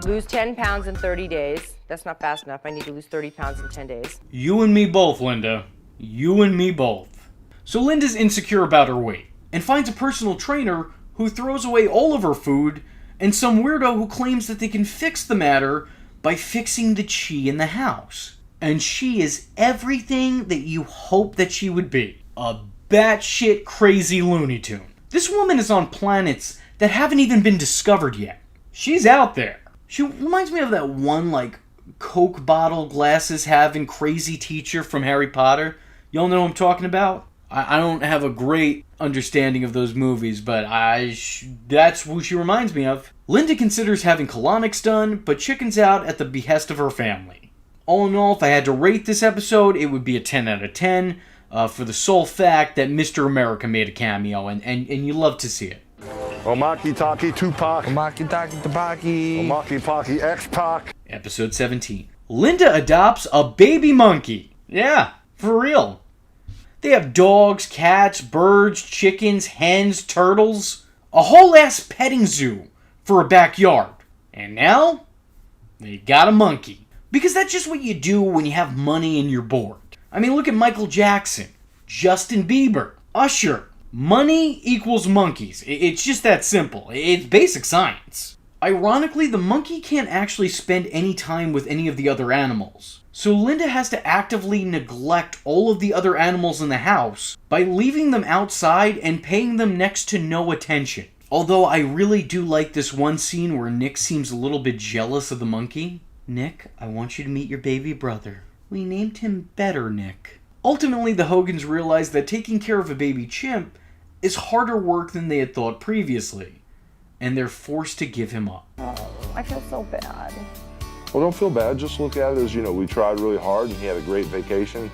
Lose 10 pounds in 30 days. That's not fast enough. I need to lose 30 pounds in 10 days. You and me both, Linda. You and me both. So Linda's insecure about her weight and finds a personal trainer who throws away all of her food and some weirdo who claims that they can fix the matter by fixing the chi in the house. And she is everything that you hope that she would be. A batshit crazy Looney Tune. This woman is on planets that haven't even been discovered yet. She's out there. She reminds me of that one, like, Coke bottle glasses having crazy teacher from Harry Potter. Y'all know what I'm talking about? I don't have a great understanding of those movies, but that's who she reminds me of. Linda considers having colonics done, but chickens out at the behest of her family. All in all, if I had to rate this episode, it would be a 10 out of 10, for the sole fact that Mr. America made a cameo, and you love to see it. Omaki Taki Tupac. Omaki Taki Tupaki. Omaki Paki X-Pac. Episode 17. Linda adopts a baby monkey. Yeah, for real. They have dogs, cats, birds, chickens, hens, turtles. A whole ass petting zoo for a backyard. And now, they got a monkey. Because that's just what you do when you have money and you're bored. I mean, look at Michael Jackson, Justin Bieber, Usher, Money equals monkeys. It's just that simple. It's basic science. Ironically, the monkey can't actually spend any time with any of the other animals. So Linda has to actively neglect all of the other animals in the house by leaving them outside and paying them next to no attention. Although I really do like this one scene where Nick seems a little bit jealous of the monkey. Nick, I want you to meet your baby brother. We named him Better Nick. Ultimately, the Hogans realize that taking care of a baby chimp is harder work than they had thought previously, and they're forced to give him up. Oh, I feel so bad. Well, don't feel bad. Just look at it as, we tried really hard and he had a great vacation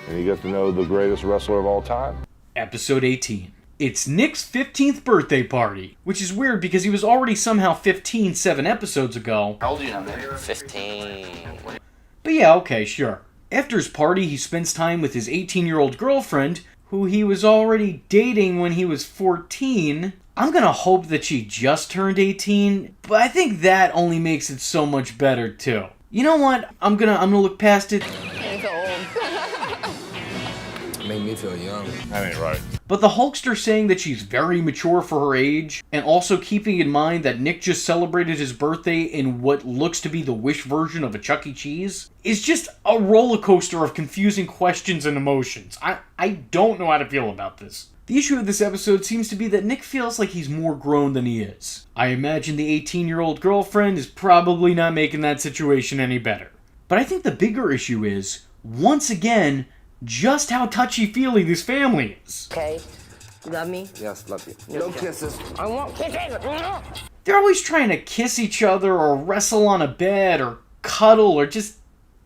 and you get to know the greatest wrestler of all time. Episode 18. It's Nick's 15th birthday party, which is weird because he was already somehow 15 7 episodes ago. How old are you now, Nick? 15. But yeah, okay, sure. After his party, he spends time with his 18-year-old girlfriend, who he was already dating when he was 14. I'm gonna hope that she just turned 18, but I think that only makes it so much better too. You know what? I'm gonna look past it. It's old. Made me feel young. That ain't right. But the Hulkster saying that she's very mature for her age, and also keeping in mind that Nick just celebrated his birthday in what looks to be the Wish version of a Chuck E. Cheese, is just a roller coaster of confusing questions and emotions. I don't know how to feel about this. The issue of this episode seems to be that Nick feels like he's more grown than he is. I imagine the 18-year-old girlfriend is probably not making that situation any better. But I think the bigger issue is, once again, just how touchy-feely this family is. Okay. You love me? Yes, love you. No kisses. I want kisses. They're always trying to kiss each other or wrestle on a bed or cuddle or just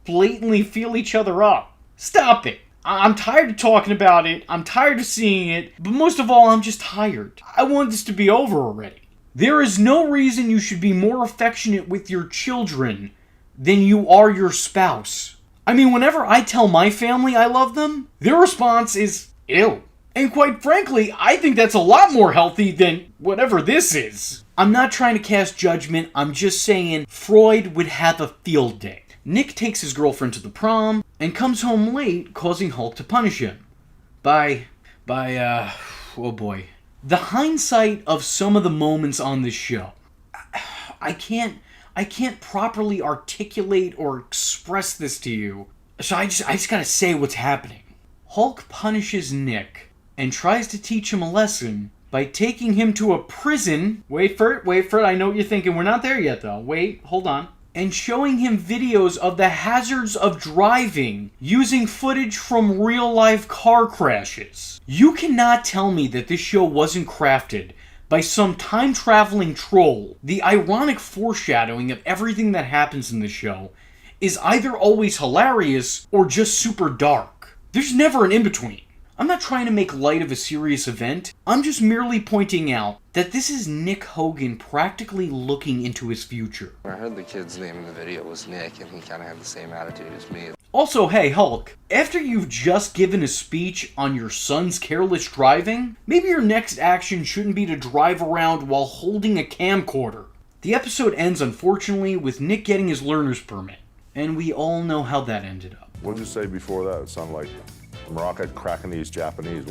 blatantly feel each other up. Stop it. I'm tired of talking about it. I'm tired of seeing it. But most of all, I'm just tired. I want this to be over already. There is no reason you should be more affectionate with your children than you are your spouse. I mean, whenever I tell my family I love them, their response is, ew. And quite frankly, I think that's a lot more healthy than whatever this is. I'm not trying to cast judgment, I'm just saying Freud would have a field day. Nick takes his girlfriend to the prom and comes home late, causing Hulk to punish him. Oh boy. The hindsight of some of the moments on this show. I can't properly articulate or express this to you, so I just gotta say what's happening. Hulk punishes Nick and tries to teach him a lesson by taking him to a prison. Wait for it, I know what you're thinking. We're not there yet though. Wait, hold on. And showing him videos of the hazards of driving using footage from real-life car crashes. You cannot tell me that this show wasn't crafted by some time-traveling troll. The ironic foreshadowing of everything that happens in the show is either always hilarious or just super dark. There's never an in-between. I'm not trying to make light of a serious event. I'm just merely pointing out that this is Nick Hogan practically looking into his future. I heard the kid's name in the video was Nick, and he kind of had the same attitude as me. Also, hey Hulk, after you've just given a speech on your son's careless driving, maybe your next action shouldn't be to drive around while holding a camcorder. The episode ends, unfortunately, with Nick getting his learner's permit. And we all know how that ended up. What did you say before that? It sounded like Morocco cracking these Japanese.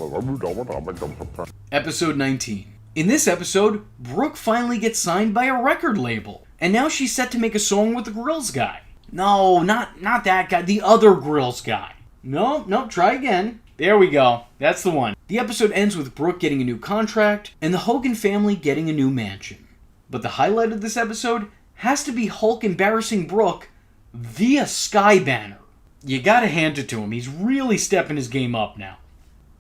Episode 19. In this episode, Brooke finally gets signed by a record label. And now she's set to make a song with the Grills guy. No, not that guy. The other Grills guy. No, try again. There we go. That's the one. The episode ends with Brooke getting a new contract and the Hogan family getting a new mansion. But the highlight of this episode has to be Hulk embarrassing Brooke via Sky Banner. You gotta hand it to him. He's really stepping his game up now.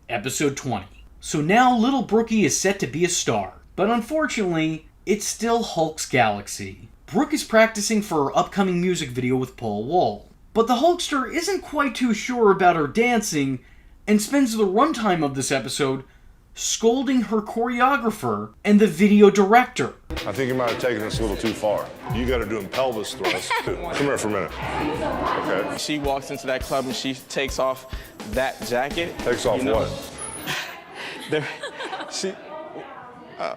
Episode 20. So now little Brookie is set to be a star. But unfortunately, it's still Hulk's galaxy. Brooke is practicing for her upcoming music video with Paul Wall. But the Hulkster isn't quite too sure about her dancing and spends the runtime of this episode scolding her choreographer and the video director. I think you might have taken this a little too far. You got her doing pelvis thrusts too. Come here for a minute. Okay. She walks into that club and she takes off that jacket. Takes off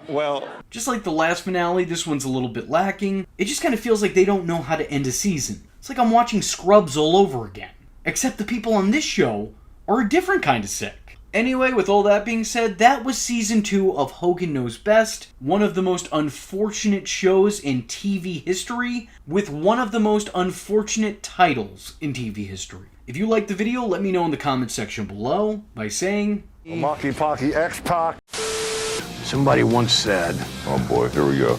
what? Just like the last finale, this one's a little bit lacking. It just kind of feels like they don't know how to end a season. It's like I'm watching Scrubs all over again. Except the people on this show are a different kind of sick. Anyway, with all that being said, that was season 2 of Hogan Knows Best, one of the most unfortunate shows in TV history, with one of the most unfortunate titles in TV history. If you liked the video, let me know in the comment section below by saying... Monkey Pocky X-Pac. Somebody once said, oh boy, here we go,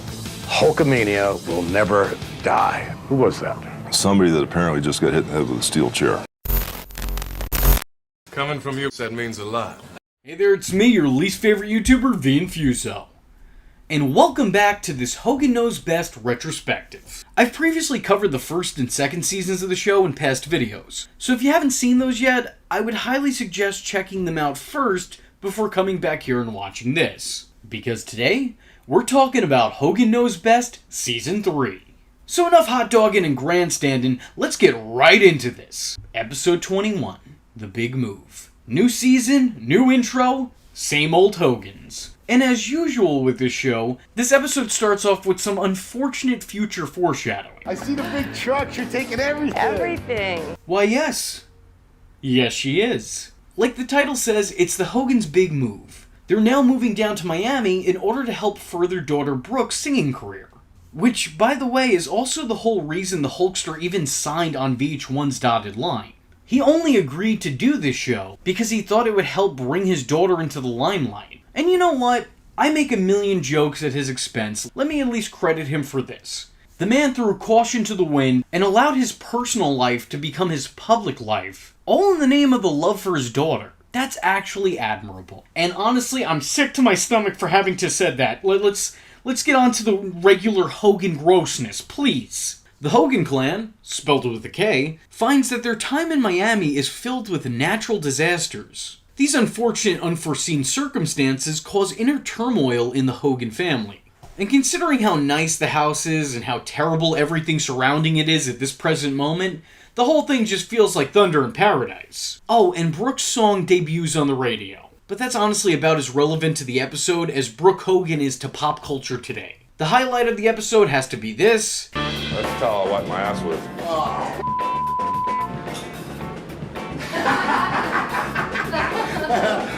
Hulkamania will never die. Who was that? somebody that apparently just got hit in the head with a steel chair. Coming from you, that means a lot. Hey there, it's me, your least favorite YouTuber, Infuso. And welcome back to this Hogan Knows Best retrospective. I've previously covered the first and second seasons of the show in past videos, so if you haven't seen those yet, I would highly suggest checking them out first before coming back here and watching this. Because today, we're talking about Hogan Knows Best Season 3. So enough hot dogging and grandstanding, let's get right into this. Episode 21, The Big Move. New season, new intro, same old Hogans. And as usual with this show, this episode starts off with some unfortunate future foreshadowing. I see the big trucks, you're taking everything. Everything. Why yes. Yes she is. Like the title says, it's the Hogan's big move. They're now moving down to Miami in order to help further daughter Brooke's singing career. Which, by the way, is also the whole reason the Hulkster even signed on VH1's dotted line. He only agreed to do this show because he thought it would help bring his daughter into the limelight. And you know what? I make a million jokes at his expense. Let me at least credit him for this. The man threw caution to the wind and allowed his personal life to become his public life, all in the name of the love for his daughter. That's actually admirable. And honestly, I'm sick to my stomach for having to said that. Let's get on to the regular Hogan grossness, please. The Hogan clan, spelled with a K, finds that their time in Miami is filled with natural disasters. These unfortunate, unforeseen circumstances cause inner turmoil in the Hogan family. And considering how nice the house is and how terrible everything surrounding it is at this present moment, the whole thing just feels like thunder in paradise. Oh, and Brooke's song debuts on the radio. But that's honestly about as relevant to the episode as Brooke Hogan is to pop culture today. The highlight of the episode has to be this. That's the towel I wipe my ass with. I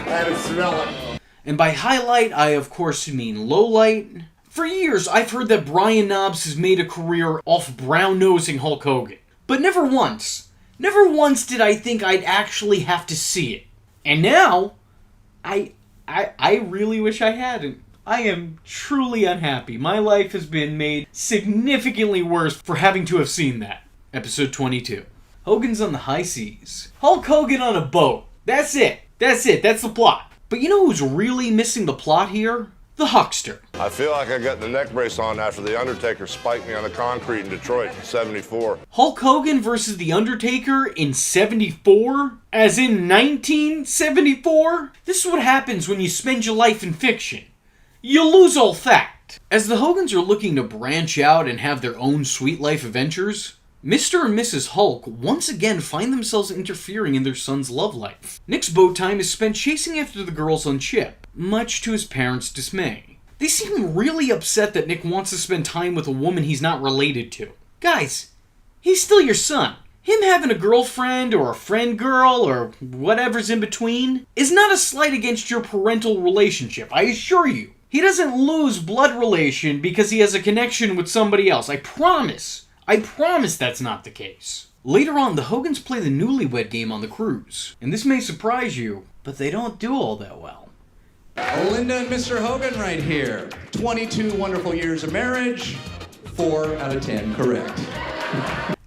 had to smell it. And by highlight, I of course mean lowlight. For years, I've heard that Brian Knobbs has made a career off brown-nosing Hulk Hogan. But never once did I think I'd actually have to see it. And now, I really wish I hadn't. I am truly unhappy. My life has been made significantly worse for having to have seen that. Episode 22. Hogan's on the high seas. Hulk Hogan on a boat. That's it. That's the plot. But you know who's really missing the plot here? The Huckster. I feel like I got the neck brace on after the Undertaker spiked me on the concrete in Detroit in '74. Hulk Hogan versus the Undertaker in '74? As in 1974? This is what happens when you spend your life in fiction. You lose all fact. As the Hogans are looking to branch out and have their own sweet life adventures, Mr. and Mrs. Hulk once again find themselves interfering in their son's love life. Nick's boat time is spent chasing after the girls on Chip, much to his parents' dismay. They seem really upset that Nick wants to spend time with a woman he's not related to. Guys, he's still your son. Him having a girlfriend or a friend girl or whatever's in between is not a slight against your parental relationship, I assure you. He doesn't lose blood relation because he has a connection with somebody else, I promise. I promise that's not the case. Later on, the Hogans play the newlywed game on the cruise. And this may surprise you, but they don't do all that well. Linda and Mr. Hogan right here. 22 wonderful years of marriage, 4 out of 10 correct.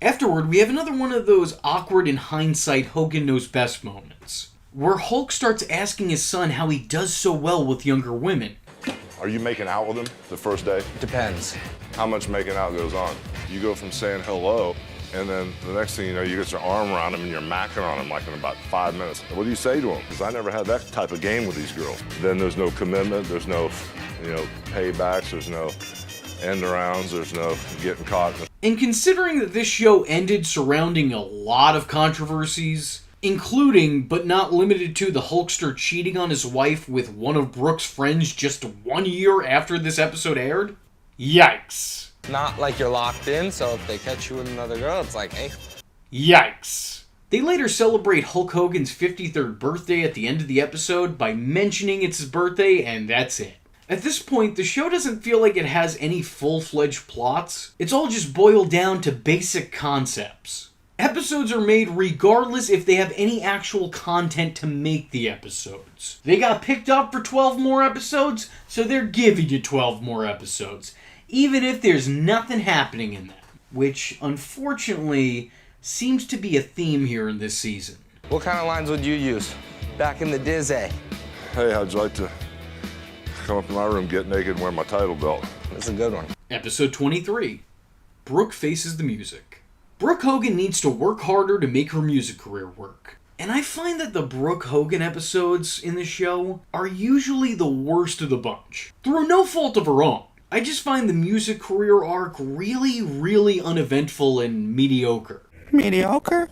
Afterward, we have another one of those awkward in hindsight Hogan Knows Best moments, where Hulk starts asking his son how he does so well with younger women. Are you making out with him the first day? Depends. How much making out goes on? You go from saying hello, and then the next thing you know, you get your arm around him and you're macking on him like in about 5 minutes. What do you say to him? Because I never had that type of game with these girls. Then there's no commitment, there's no, paybacks, there's no end arounds, there's no getting caught. And considering that this show ended surrounding a lot of controversies, including, but not limited to, the Hulkster cheating on his wife with one of Brooke's friends just 1 year after this episode aired? Yikes. Not like you're locked in, so if they catch you with another girl, it's like, hey. Yikes. They later celebrate Hulk Hogan's 53rd birthday at the end of the episode by mentioning it's his birthday, and that's it. At this point, the show doesn't feel like it has any full-fledged plots. It's all just boiled down to basic concepts. Episodes are made regardless if they have any actual content to make the episodes. They got picked up for 12 more episodes, so they're giving you 12 more episodes, even if there's nothing happening in them, which, unfortunately, seems to be a theme here in this season. What kind of lines would you use back in the Disney? Hey, how'd you like to come up to my room, get naked, and wear my title belt? That's a good one. Episode 23. Brooke faces the music. Brooke Hogan needs to work harder to make her music career work. And I find that the Brooke Hogan episodes in the show are usually the worst of the bunch. Through no fault of her own. I just find the music career arc really uneventful and mediocre. Mediocre?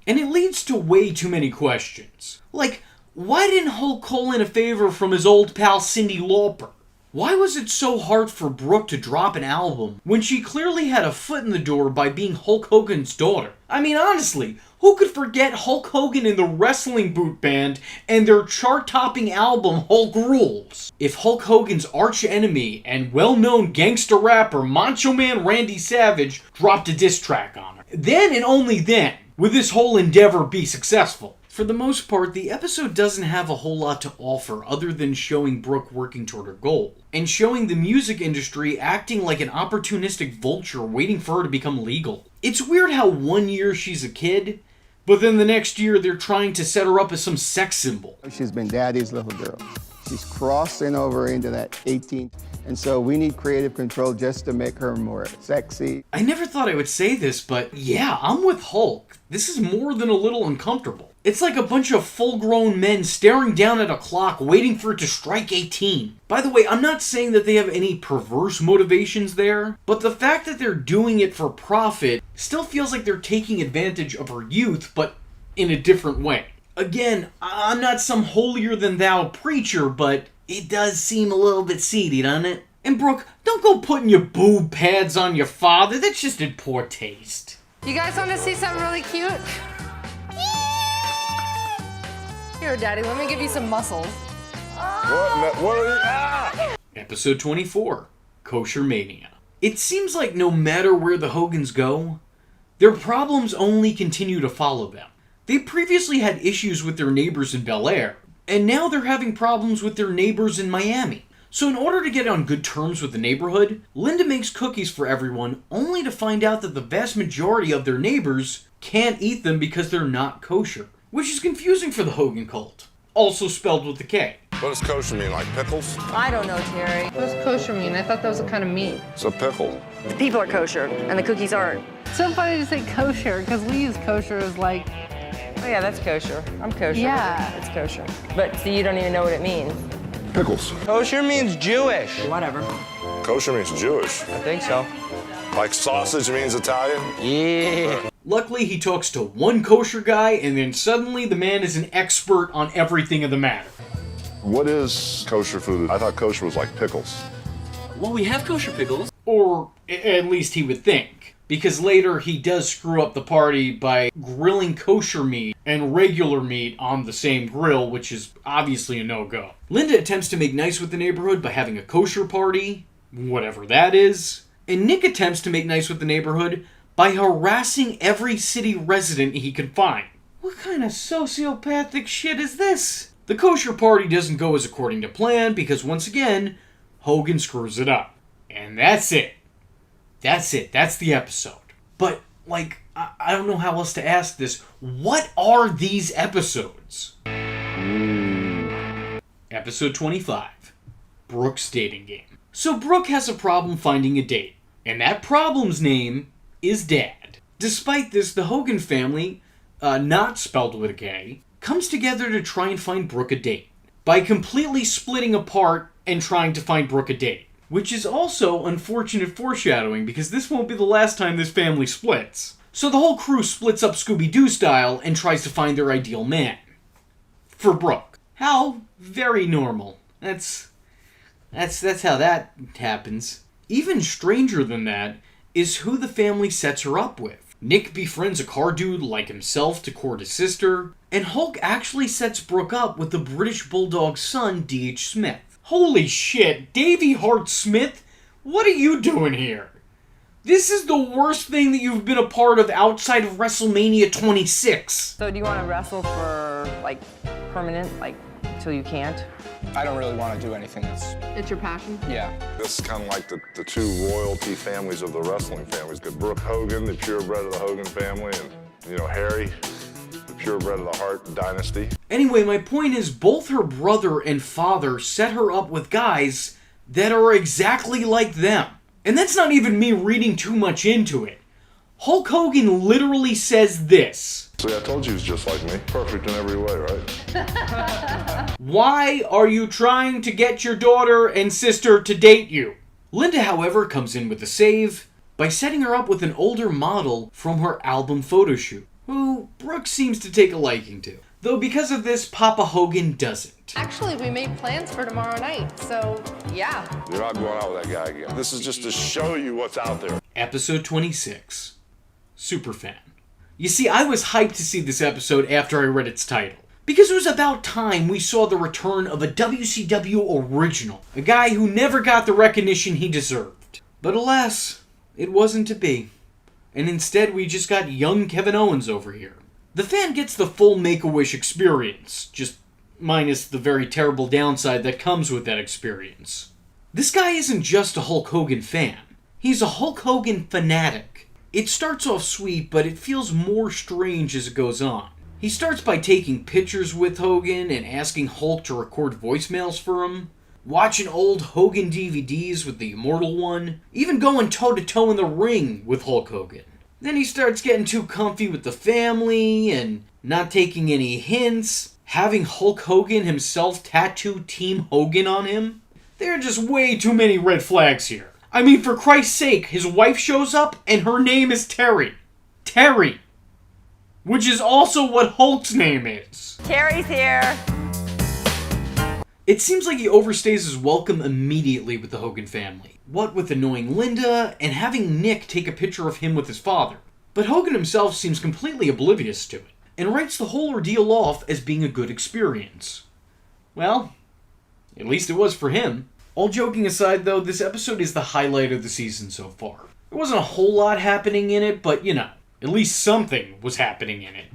And it leads to way too many questions. Like, why didn't Hulk call in a favor from his old pal Cyndi Lauper? Why was it so hard for Brooke to drop an album when she clearly had a foot in the door by being Hulk Hogan's daughter? I mean, honestly, who could forget Hulk Hogan and the Wrestling Boot Band and their chart-topping album Hulk Rules? If Hulk Hogan's arch-enemy and well-known gangster rapper Macho Man Randy Savage dropped a diss track on her, then and only then would this whole endeavor be successful. For the most part, the episode doesn't have a whole lot to offer other than showing Brooke working toward her goal, and showing the music industry acting like an opportunistic vulture waiting for her to become legal. It's weird how 1 year she's a kid, but then the next year they're trying to set her up as some sex symbol. She's been daddy's little girl. She's crossing over into that 18, and so we need creative control just to make her more sexy. I never thought I would say this, but yeah, I'm with Hulk. This is more than a little uncomfortable. It's like a bunch of full-grown men staring down at a clock waiting for it to strike 18. By the way, I'm not saying that they have any perverse motivations there, but the fact that they're doing it for profit still feels like they're taking advantage of her youth, but in a different way. Again, I'm not some holier-than-thou preacher, but it does seem a little bit seedy, doesn't it? And Brooke, don't go putting your boob pads on your father. That's just in poor taste. You guys want to see something really cute? Here, Daddy, let me give you some muscles. What are you? Episode 24, Kosher Mania. It seems like no matter where the Hogans go, their problems only continue to follow them. They previously had issues with their neighbors in Bel Air, and now they're having problems with their neighbors in Miami. So in order to get on good terms with the neighborhood, Linda makes cookies for everyone, only to find out that the vast majority of their neighbors can't eat them because they're not kosher, which is confusing for the Hogan cult, also spelled with a K. What does kosher mean, like pickles? I don't know, Terry. What does kosher mean? I thought that was a kind of meat. It's a pickle. The people are kosher, and the cookies aren't. So funny to say kosher, because we use kosher as like... Oh yeah, that's kosher. I'm kosher. Yeah. It's kosher. But see, you don't even know what it means. Pickles. Kosher means Jewish. Whatever. Kosher means Jewish. I think so. Like sausage means Italian? Yeah. Luckily, he talks to one kosher guy, and then suddenly the man is an expert on everything of the matter. What is kosher food? I thought kosher was like pickles. Well, we have kosher pickles. Or at least he would think. Because later he does screw up the party by grilling kosher meat and regular meat on the same grill, which is obviously a no-go. Linda attempts to make nice with the neighborhood by having a kosher party, whatever that is. And Nick attempts to make nice with the neighborhood by harassing every city resident he can find. What kind of sociopathic shit is this? The kosher party doesn't go as according to plan because once again, Hogan screws it up. And that's it. That's it. That's the episode. But, like, I don't know how else to ask this. What are these episodes? Episode 25. Brooke's dating game. So Brooke has a problem finding a date. And that problem's name is Dad. Despite this, the Hogan family, not spelled with a K, comes together to try and find Brooke a date. By completely splitting apart and trying to find Brooke a date. Which is also unfortunate foreshadowing, because this won't be the last time this family splits. So the whole crew splits up Scooby-Doo style and tries to find their ideal man. For Brooke. How very normal. That's how that happens. Even stranger than that is who the family sets her up with. Nick befriends a car dude like himself to court his sister, and Hulk actually sets Brooke up with the British Bulldog's son, D.H. Smith. Holy shit, Davey Hart Smith? What are you doing here? This is the worst thing that you've been a part of outside of WrestleMania 26. So do you want to wrestle for, like, permanent, like, till you can't? I don't really want to do anything that's... It's your passion? Yeah. This is kind of like the two royalty families of the wrestling families. Got Brooke Hogan, the purebred of the Hogan family, and, Harry, the purebred of the Hart dynasty. Anyway, my point is both her brother and father set her up with guys that are exactly like them. And that's not even me reading too much into it. Hulk Hogan literally says this. See, I told you he's just like me. Perfect in every way, right? Why are you trying to get your daughter and sister to date you? Linda, however, comes in with a save by setting her up with an older model from her album photo shoot, who Brooke seems to take a liking to. Though because of this, Papa Hogan doesn't. Actually, we made plans for tomorrow night, so yeah. You're not going out with that guy again. This is just to show you what's out there. Episode 26. Superfan. You see, I was hyped to see this episode after I read its title, because it was about time we saw the return of a WCW original, a guy who never got the recognition he deserved. But alas, it wasn't to be. And instead we just got young Kevin Owens over here. The fan gets the full Make-A-Wish experience, just minus the very terrible downside that comes with that experience. This guy isn't just a Hulk Hogan fan. He's a Hulk Hogan fanatic. It starts off sweet, but it feels more strange as it goes on. He starts by taking pictures with Hogan and asking Hulk to record voicemails for him, watching old Hogan DVDs with the Immortal One, even going toe-to-toe in the ring with Hulk Hogan. Then he starts getting too comfy with the family and not taking any hints, having Hulk Hogan himself tattoo Team Hogan on him. There are just way too many red flags here. I mean, for Christ's sake, his wife shows up and her name is Terry. Terry. Which is also what Hulk's name is. Terry's here. It seems like he overstays his welcome immediately with the Hogan family. What with annoying Linda and having Nick take a picture of him with his father. But Hogan himself seems completely oblivious to it, and writes the whole ordeal off as being a good experience. Well, at least it was for him. All joking aside though, this episode is the highlight of the season so far. There wasn't a whole lot happening in it, but at least something was happening in it.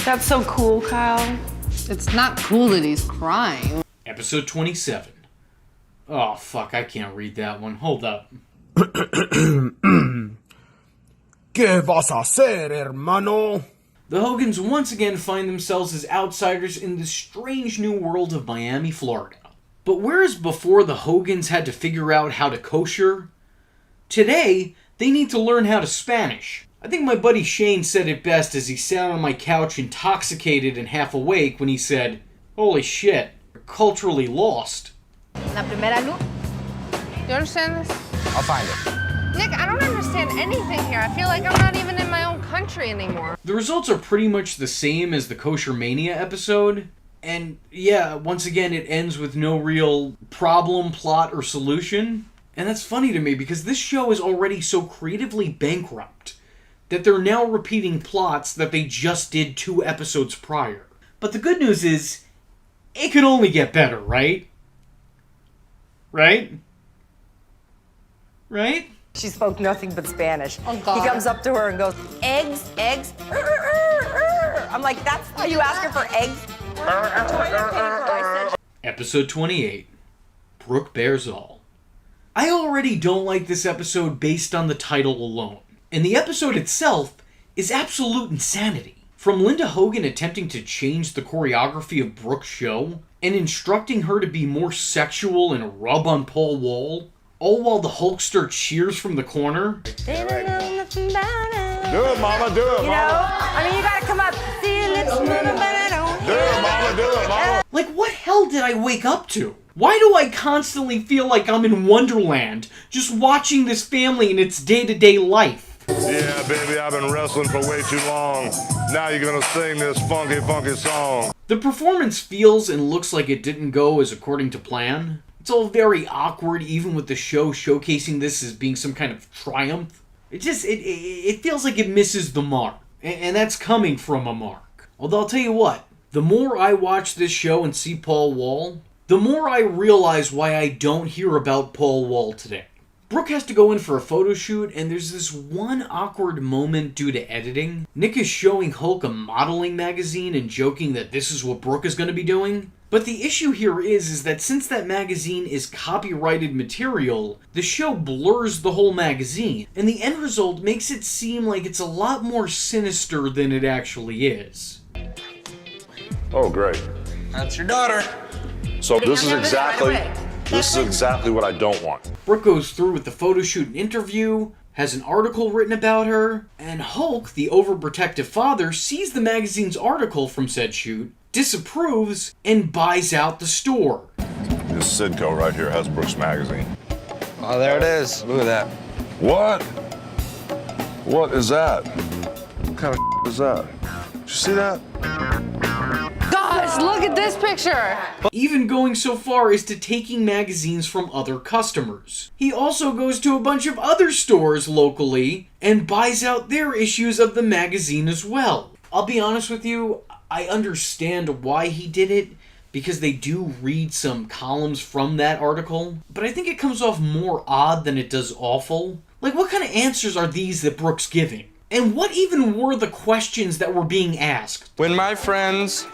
That's so cool, Kyle. It's not cool that he's crying. Episode 27. Oh, fuck, I can't read that one. Hold up. ¿Qué vas a hacer, hermano? The Hogans once again find themselves as outsiders in the strange new world of Miami, Florida. But whereas before the Hogans had to figure out how to kosher, today they need to learn how to Spanish. I think my buddy Shane said it best as he sat on my couch intoxicated and half awake when he said, "Holy shit, we're culturally lost." La primera luz. You understand this? I'll find it. Nick, I don't understand anything here. I feel like I'm not even in my own country anymore. The results are pretty much the same as the Kosher Mania episode. And yeah, once again, it ends with no real problem, plot, or solution. And that's funny to me because this show is already so creatively bankrupt that they're now repeating plots that they just did 2 episodes prior. But the good news is, it can only get better, right? Right? Right? She spoke nothing but Spanish. Oh, God. He comes up to her and goes, eggs, eggs, I'm like, that's how you ask her for eggs? Episode 28. Brooke Bears All. I already don't like this episode based on the title alone. And the episode itself is absolute insanity. From Linda Hogan attempting to change the choreography of Brooke's show and instructing her to be more sexual and rub on Paul Wall, all while the Hulkster cheers from the corner. They don't know nothing about it. Do it, mama, do it, mama. I mean, you gotta come up, see your lips moving, but I don't Do it, mama, do it, mama. Like, what hell did I wake up to? Why do I constantly feel like I'm in Wonderland, just watching this family in its day-to-day life? Yeah, baby, I've been wrestling for way too long. Now you're gonna sing this funky, funky song. The performance feels and looks like it didn't go as according to plan. It's all very awkward, even with the show showcasing this as being some kind of triumph. It feels like it misses the mark. And that's coming from a mark. Although I'll tell you what, the more I watch this show and see Paul Wall, the more I realize why I don't hear about Paul Wall today. Brooke has to go in for a photo shoot, and there's this one awkward moment due to editing. Nick is showing Hulk a modeling magazine and joking that this is what Brooke is going to be doing. But the issue here is that since that magazine is copyrighted material, the show blurs the whole magazine, and the end result makes it seem like it's a lot more sinister than it actually is. Oh, great. That's your daughter. So this is exactly what I don't want. Brooke goes through with the photo shoot and interview, has an article written about her, and Hulk, the overprotective father, sees the magazine's article from said shoot, disapproves, and buys out the store. This Sidco right here has Brooks magazine. Oh, there it is. Look at that. What? What is that? What kind of is that? Did you see that? Gosh, look at this picture! Even going so far as to taking magazines from other customers. He also goes to a bunch of other stores locally and buys out their issues of the magazine as well. I'll be honest with you, I understand why he did it, because they do read some columns from that article, but I think it comes off more odd than it does awful. Like, what kind of answers are these that Brooke's giving? And what even were the questions that were being asked? When my friends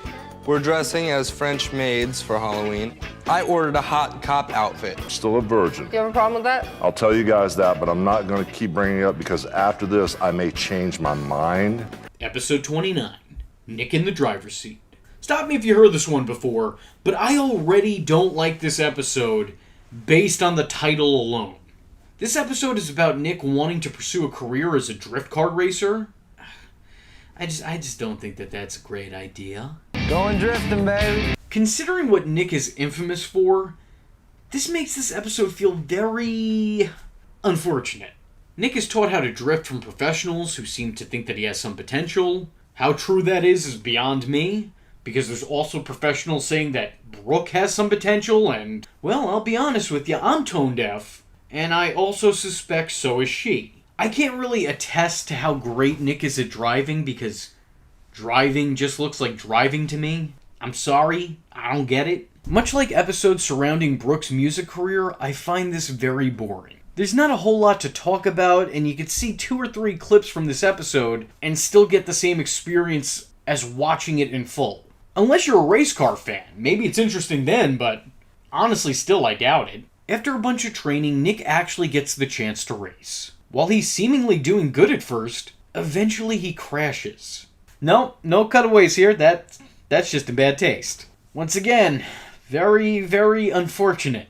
were dressing as French maids for Halloween, I ordered a hot cop outfit. Still a virgin. Do you have a problem with that? I'll tell you guys that, but I'm not going to keep bringing it up because after this, I may change my mind. Episode 29, Nick in the driver's seat. Stop me if you heard this one before, but I already don't like this episode based on the title alone. This episode is about Nick wanting to pursue a career as a drift kart racer. I just don't think that that's a great idea. Going drifting, baby. Considering what Nick is infamous for, this makes this episode feel very unfortunate. Nick is taught how to drift from professionals who seem to think that he has some potential. How true that is beyond me, because there's also professionals saying that Brooke has some potential, and, well, I'll be honest with you, I'm tone deaf, and I also suspect so is she. I can't really attest to how great Nick is at driving, because driving just looks like driving to me. I'm sorry, I don't get it. Much like episodes surrounding Brooke's music career, I find this very boring. There's not a whole lot to talk about, and you could see 2 or 3 clips from this episode and still get the same experience as watching it in full. Unless you're a race car fan. Maybe it's interesting then, but honestly still I doubt it. After a bunch of training, Nick actually gets the chance to race. While he's seemingly doing good at first, eventually he crashes. No cutaways here, that's just in bad taste. Once again, very, very unfortunate.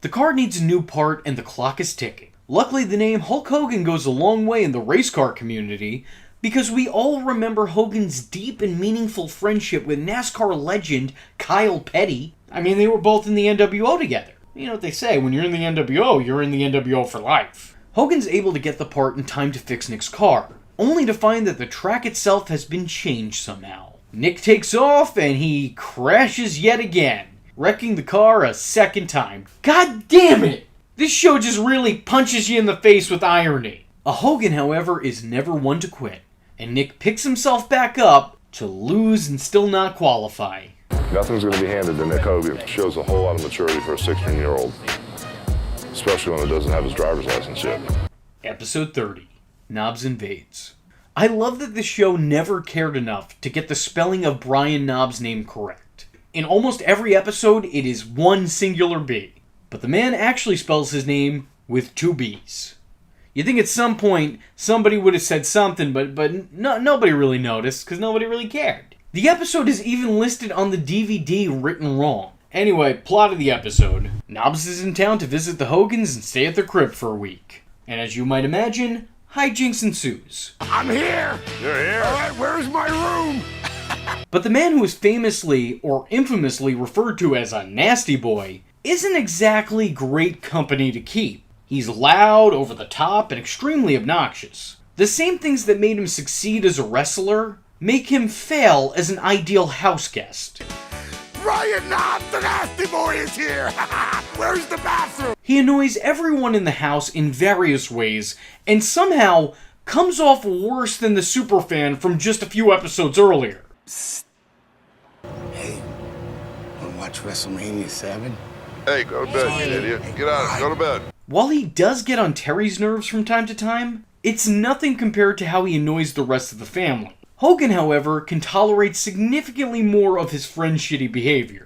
The car needs a new part and the clock is ticking. Luckily, the name Hulk Hogan goes a long way in the race car community because we all remember Hogan's deep and meaningful friendship with NASCAR legend Kyle Petty. I mean, they were both in the NWO together. You know what they say, when you're in the NWO, you're in the NWO for life. Hogan's able to get the part in time to fix Nick's car, only to find that the track itself has been changed somehow. Nick takes off and he crashes yet again, wrecking the car a second time. God damn it! This show just really punches you in the face with irony. A Hogan, however, is never one to quit, and Nick picks himself back up to lose and still not qualify. Nothing's going to be handed to Nick Hogan. It shows a whole lot of maturity for a 16-year-old, especially when it doesn't have his driver's license yet. Episode 30, Knobs Invades. I love that the show never cared enough to get the spelling of Brian Knobs' name correct. In almost every episode, it is one singular B, but the man actually spells his name with 2 B's. You'd think at some point somebody would have said something, but nobody really noticed because nobody really cared. The episode is even listed on the DVD written wrong. Anyway, plot of the episode. Knobs is in town to visit the Hogans and stay at their crib for a week. And as you might imagine, hijinks ensues. I'm here! You're here? All right, where's my room? But the man who is famously or infamously referred to as a nasty boy isn't exactly great company to keep. He's loud, over the top, and extremely obnoxious. The same things that made him succeed as a wrestler make him fail as an ideal house guest. Brian Knobs, the nasty boy, is here! Where's the bathroom? He annoys everyone in the house in various ways, and somehow comes off worse than the superfan from just a few episodes earlier. Hey, wanna watch WrestleMania 7? Hey, go to bed, you idiot. Get out, go to bed. While he does get on Terry's nerves from time to time, it's nothing compared to how he annoys the rest of the family. Hogan, however, can tolerate significantly more of his friend's shitty behavior.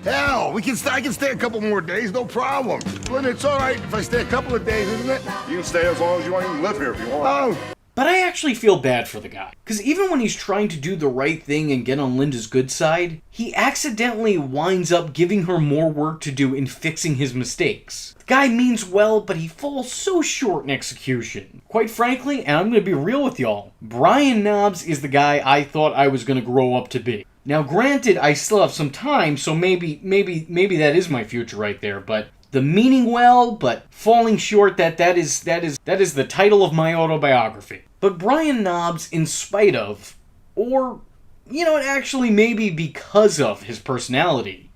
Hell, I can stay a couple more days, no problem. But it's all right if I stay a couple of days, isn't it? You can stay as long as you want. You can live here if you want. Oh. But I actually feel bad for the guy, because even when he's trying to do the right thing and get on Linda's good side, he accidentally winds up giving her more work to do in fixing his mistakes. The guy means well, but he falls so short in execution. Quite frankly, and I'm going to be real with y'all, Brian Knobbs is the guy I thought I was going to grow up to be. Now granted, I still have some time, so maybe that is my future right there, but the meaning well, but falling short, that is the title of my autobiography. But Brian Knobbs, in spite of, or, actually maybe because of his personality,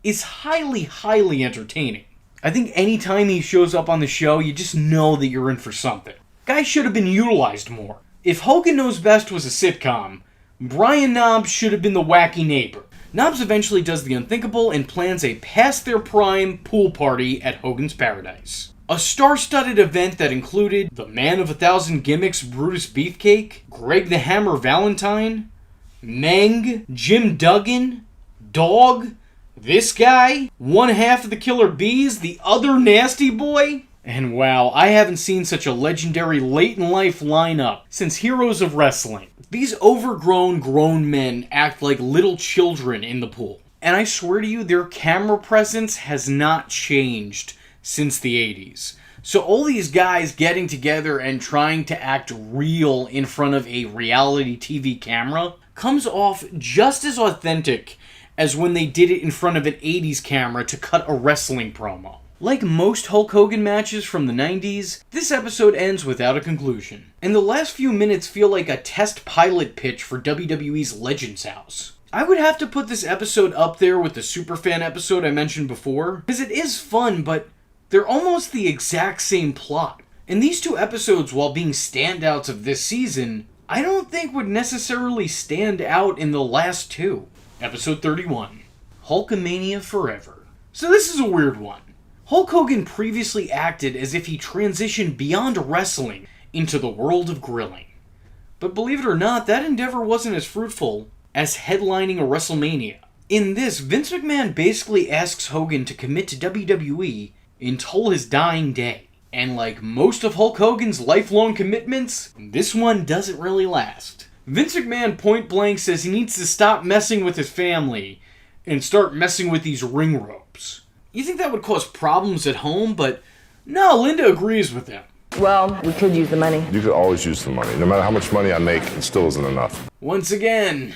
is highly, highly entertaining. I think anytime he shows up on the show, you just know that you're in for something. Guy should have been utilized more. If Hogan Knows Best was a sitcom, Brian Knobbs should have been the wacky neighbor. Knobbs eventually does the unthinkable and plans a past their prime pool party at Hogan's Paradise. A star-studded event that included the man of 1,000 gimmicks Brutus Beefcake, Greg the Hammer Valentine, Meng, Jim Duggan, Dog, this guy, one half of the Killer Bees, the other Nasty Boy. And wow, I haven't seen such a legendary late-in-life lineup since Heroes of Wrestling. These overgrown grown men act like little children in the pool. And I swear to you, their camera presence has not changed since the 80s. So all these guys getting together and trying to act real in front of a reality TV camera comes off just as authentic as when they did it in front of an 80s camera to cut a wrestling promo. Like most Hulk Hogan matches from the 90s, this episode ends without a conclusion, and the last few minutes feel like a test pilot pitch for WWE's Legends House. I would have to put this episode up there with the Superfan episode I mentioned before, because it is fun, but they're almost the exact same plot. And these two episodes, while being standouts of this season, I don't think would necessarily stand out in the last two. Episode 31, Hulkamania Forever. So this is a weird one. Hulk Hogan previously acted as if he transitioned beyond wrestling into the world of grilling. But believe it or not, that endeavor wasn't as fruitful as headlining a WrestleMania. In this, Vince McMahon basically asks Hogan to commit to WWE until his dying day. And like most of Hulk Hogan's lifelong commitments, this one doesn't really last. Vince McMahon point blank says he needs to stop messing with his family and start messing with these ring ropes. You think that would cause problems at home, but no, Linda agrees with him. Well, we could use the money. You could always use the money. No matter how much money I make, it still isn't enough. Once again,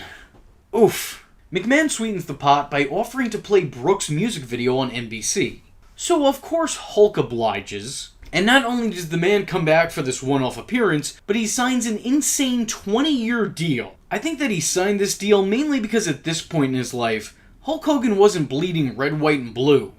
oof. McMahon sweetens the pot by offering to play Brooke's music video on NBC. So of course Hulk obliges, and not only does the man come back for this one-off appearance, but he signs an insane 20-year deal. I think that he signed this deal mainly because at this point in his life, Hulk Hogan wasn't bleeding red, white, and blue.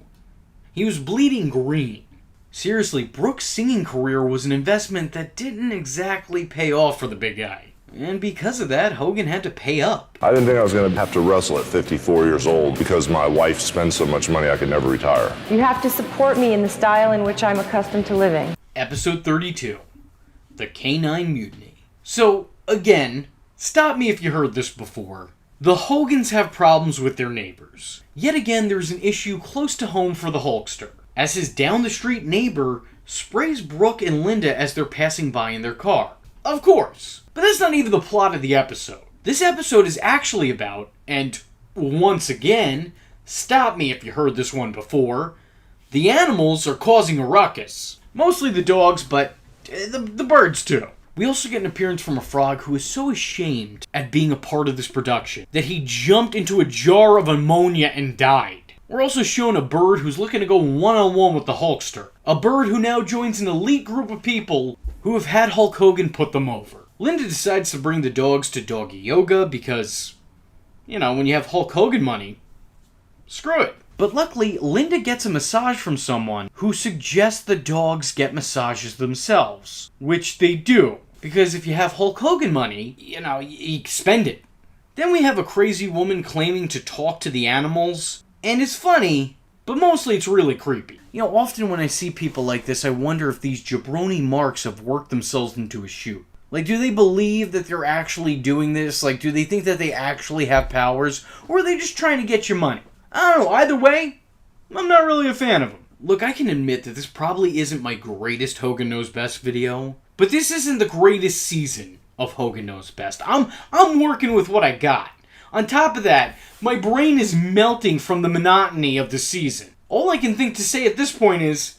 He was bleeding green. Seriously, Brooke's singing career was an investment that didn't exactly pay off for the big guy. And because of that, Hogan had to pay up. I didn't think I was going to have to wrestle at 54 years old because my wife spends so much money I could never retire. You have to support me in the style in which I'm accustomed to living. Episode 32, The Canine Mutiny. So, again, stop me if you heard this before. The Hogans have problems with their neighbors. Yet again, there's an issue close to home for the Hulkster, as his down-the-street neighbor sprays Brooke and Linda as they're passing by in their car. Of course. But that's not even the plot of the episode. This episode is actually about, and once again, stop me if you heard this one before, the animals are causing a ruckus. Mostly the dogs, but the birds too. We also get an appearance from a frog who is so ashamed at being a part of this production that he jumped into a jar of ammonia and died. We're also shown a bird who's looking to go one-on-one with the Hulkster. A bird who now joins an elite group of people who have had Hulk Hogan put them over. Linda decides to bring the dogs to doggy yoga because, when you have Hulk Hogan money, screw it. But luckily, Linda gets a massage from someone who suggests the dogs get massages themselves. Which they do. Because if you have Hulk Hogan money, you spend it. Then we have a crazy woman claiming to talk to the animals. And it's funny, but mostly it's really creepy. Often when I see people like this, I wonder if these jabroni marks have worked themselves into a shoot. Like, do they believe that they're actually doing this? Like, do they think that they actually have powers? Or are they just trying to get your money? I don't know. Either way, I'm not really a fan of them. Look, I can admit that this probably isn't my greatest Hogan Knows Best video, but this isn't the greatest season of Hogan Knows Best. I'm working with what I got. On top of that, my brain is melting from the monotony of the season. All I can think to say at this point is,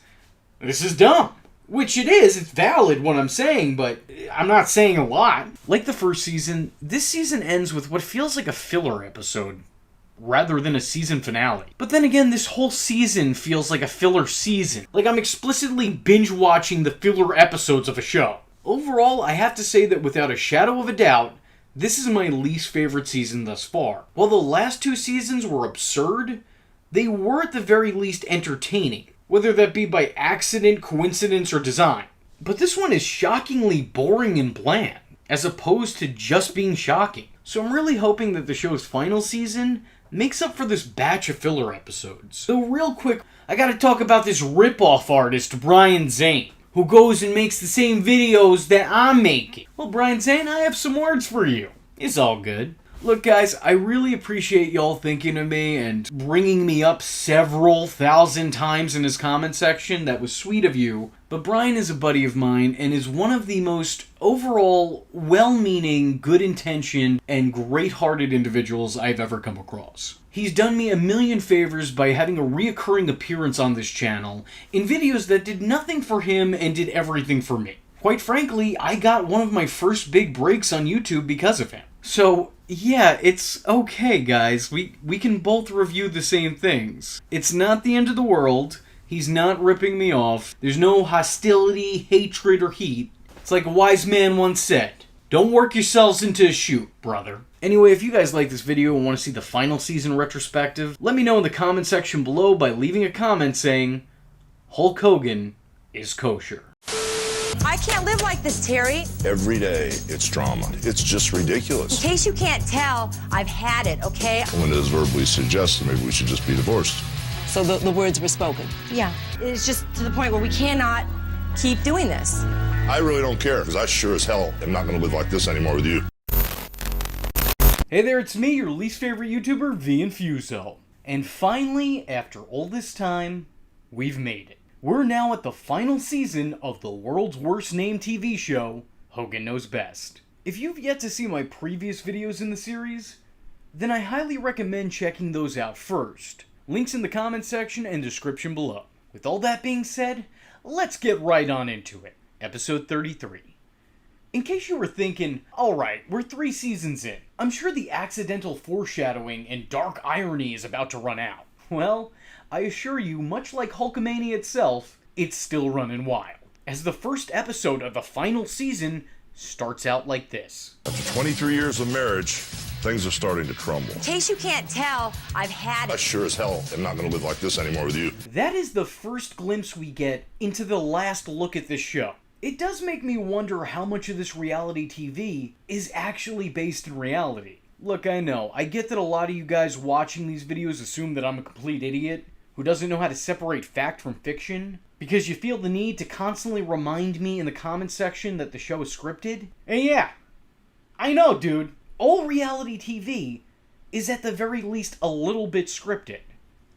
this is dumb. Which it is, it's valid what I'm saying, but I'm not saying a lot. Like the first season, this season ends with what feels like a filler episode, rather than a season finale. But then again, this whole season feels like a filler season. Like I'm explicitly binge-watching the filler episodes of a show. Overall, I have to say that without a shadow of a doubt, this is my least favorite season thus far. While the last two seasons were absurd, they were at the very least entertaining, whether that be by accident, coincidence, or design. But this one is shockingly boring and bland, as opposed to just being shocking. So I'm really hoping that the show's final season makes up for this batch of filler episodes. So real quick, I gotta talk about this rip-off artist, Brian Zane, who goes and makes the same videos that I'm making. Well, Brian Zane, I have some words for you. It's all good. Look, guys, I really appreciate y'all thinking of me and bringing me up several thousand times in his comment section. That was sweet of you. But Brian is a buddy of mine and is one of the most overall well-meaning, good-intentioned, and great-hearted individuals I've ever come across. He's done me a million favors by having a reoccurring appearance on this channel in videos that did nothing for him and did everything for me. Quite frankly, I got one of my first big breaks on YouTube because of him. So, yeah, it's okay, guys. We can both review the same things. It's not the end of the world. He's not ripping me off. There's no hostility, hatred, or heat. It's like a wise man once said, don't work yourselves into a shoot, brother. Anyway, if you guys like this video and want to see the final season retrospective, let me know in the comment section below by leaving a comment saying, Hulk Hogan is kosher. I can't live like this, Terry. Every day, it's drama. It's just ridiculous. In case you can't tell, I've had it, okay? When it is verbally suggested, maybe we should just be divorced. So the words were spoken? Yeah. It's just to the point where we cannot keep doing this. I really don't care, because I sure as hell am not going to live like this anymore with you. Hey there, it's me, your least favorite YouTuber, Infuso. And finally, after all this time, we've made it. We're now at the final season of the world's worst named TV show, Hogan Knows Best. If you've yet to see my previous videos in the series, then I highly recommend checking those out first. Links in the comment section and description below. With all that being said, let's get right on into it. Episode 33. In case you were thinking, alright, we're 3 seasons in. I'm sure the accidental foreshadowing and dark irony is about to run out. Well, I assure you, much like Hulkamania itself, it's still running wild. As the first episode of the final season starts out like this. After 23 years of marriage, things are starting to crumble. In case you can't tell, I've had it. I sure as hell am not going to live like this anymore with you. That is the first glimpse we get into the last look at this show. It does make me wonder how much of this reality TV is actually based in reality. Look, I know, I get that a lot of you guys watching these videos assume that I'm a complete idiot who doesn't know how to separate fact from fiction, because you feel the need to constantly remind me in the comment section that the show is scripted. And yeah, I know, dude, all reality TV is at the very least a little bit scripted.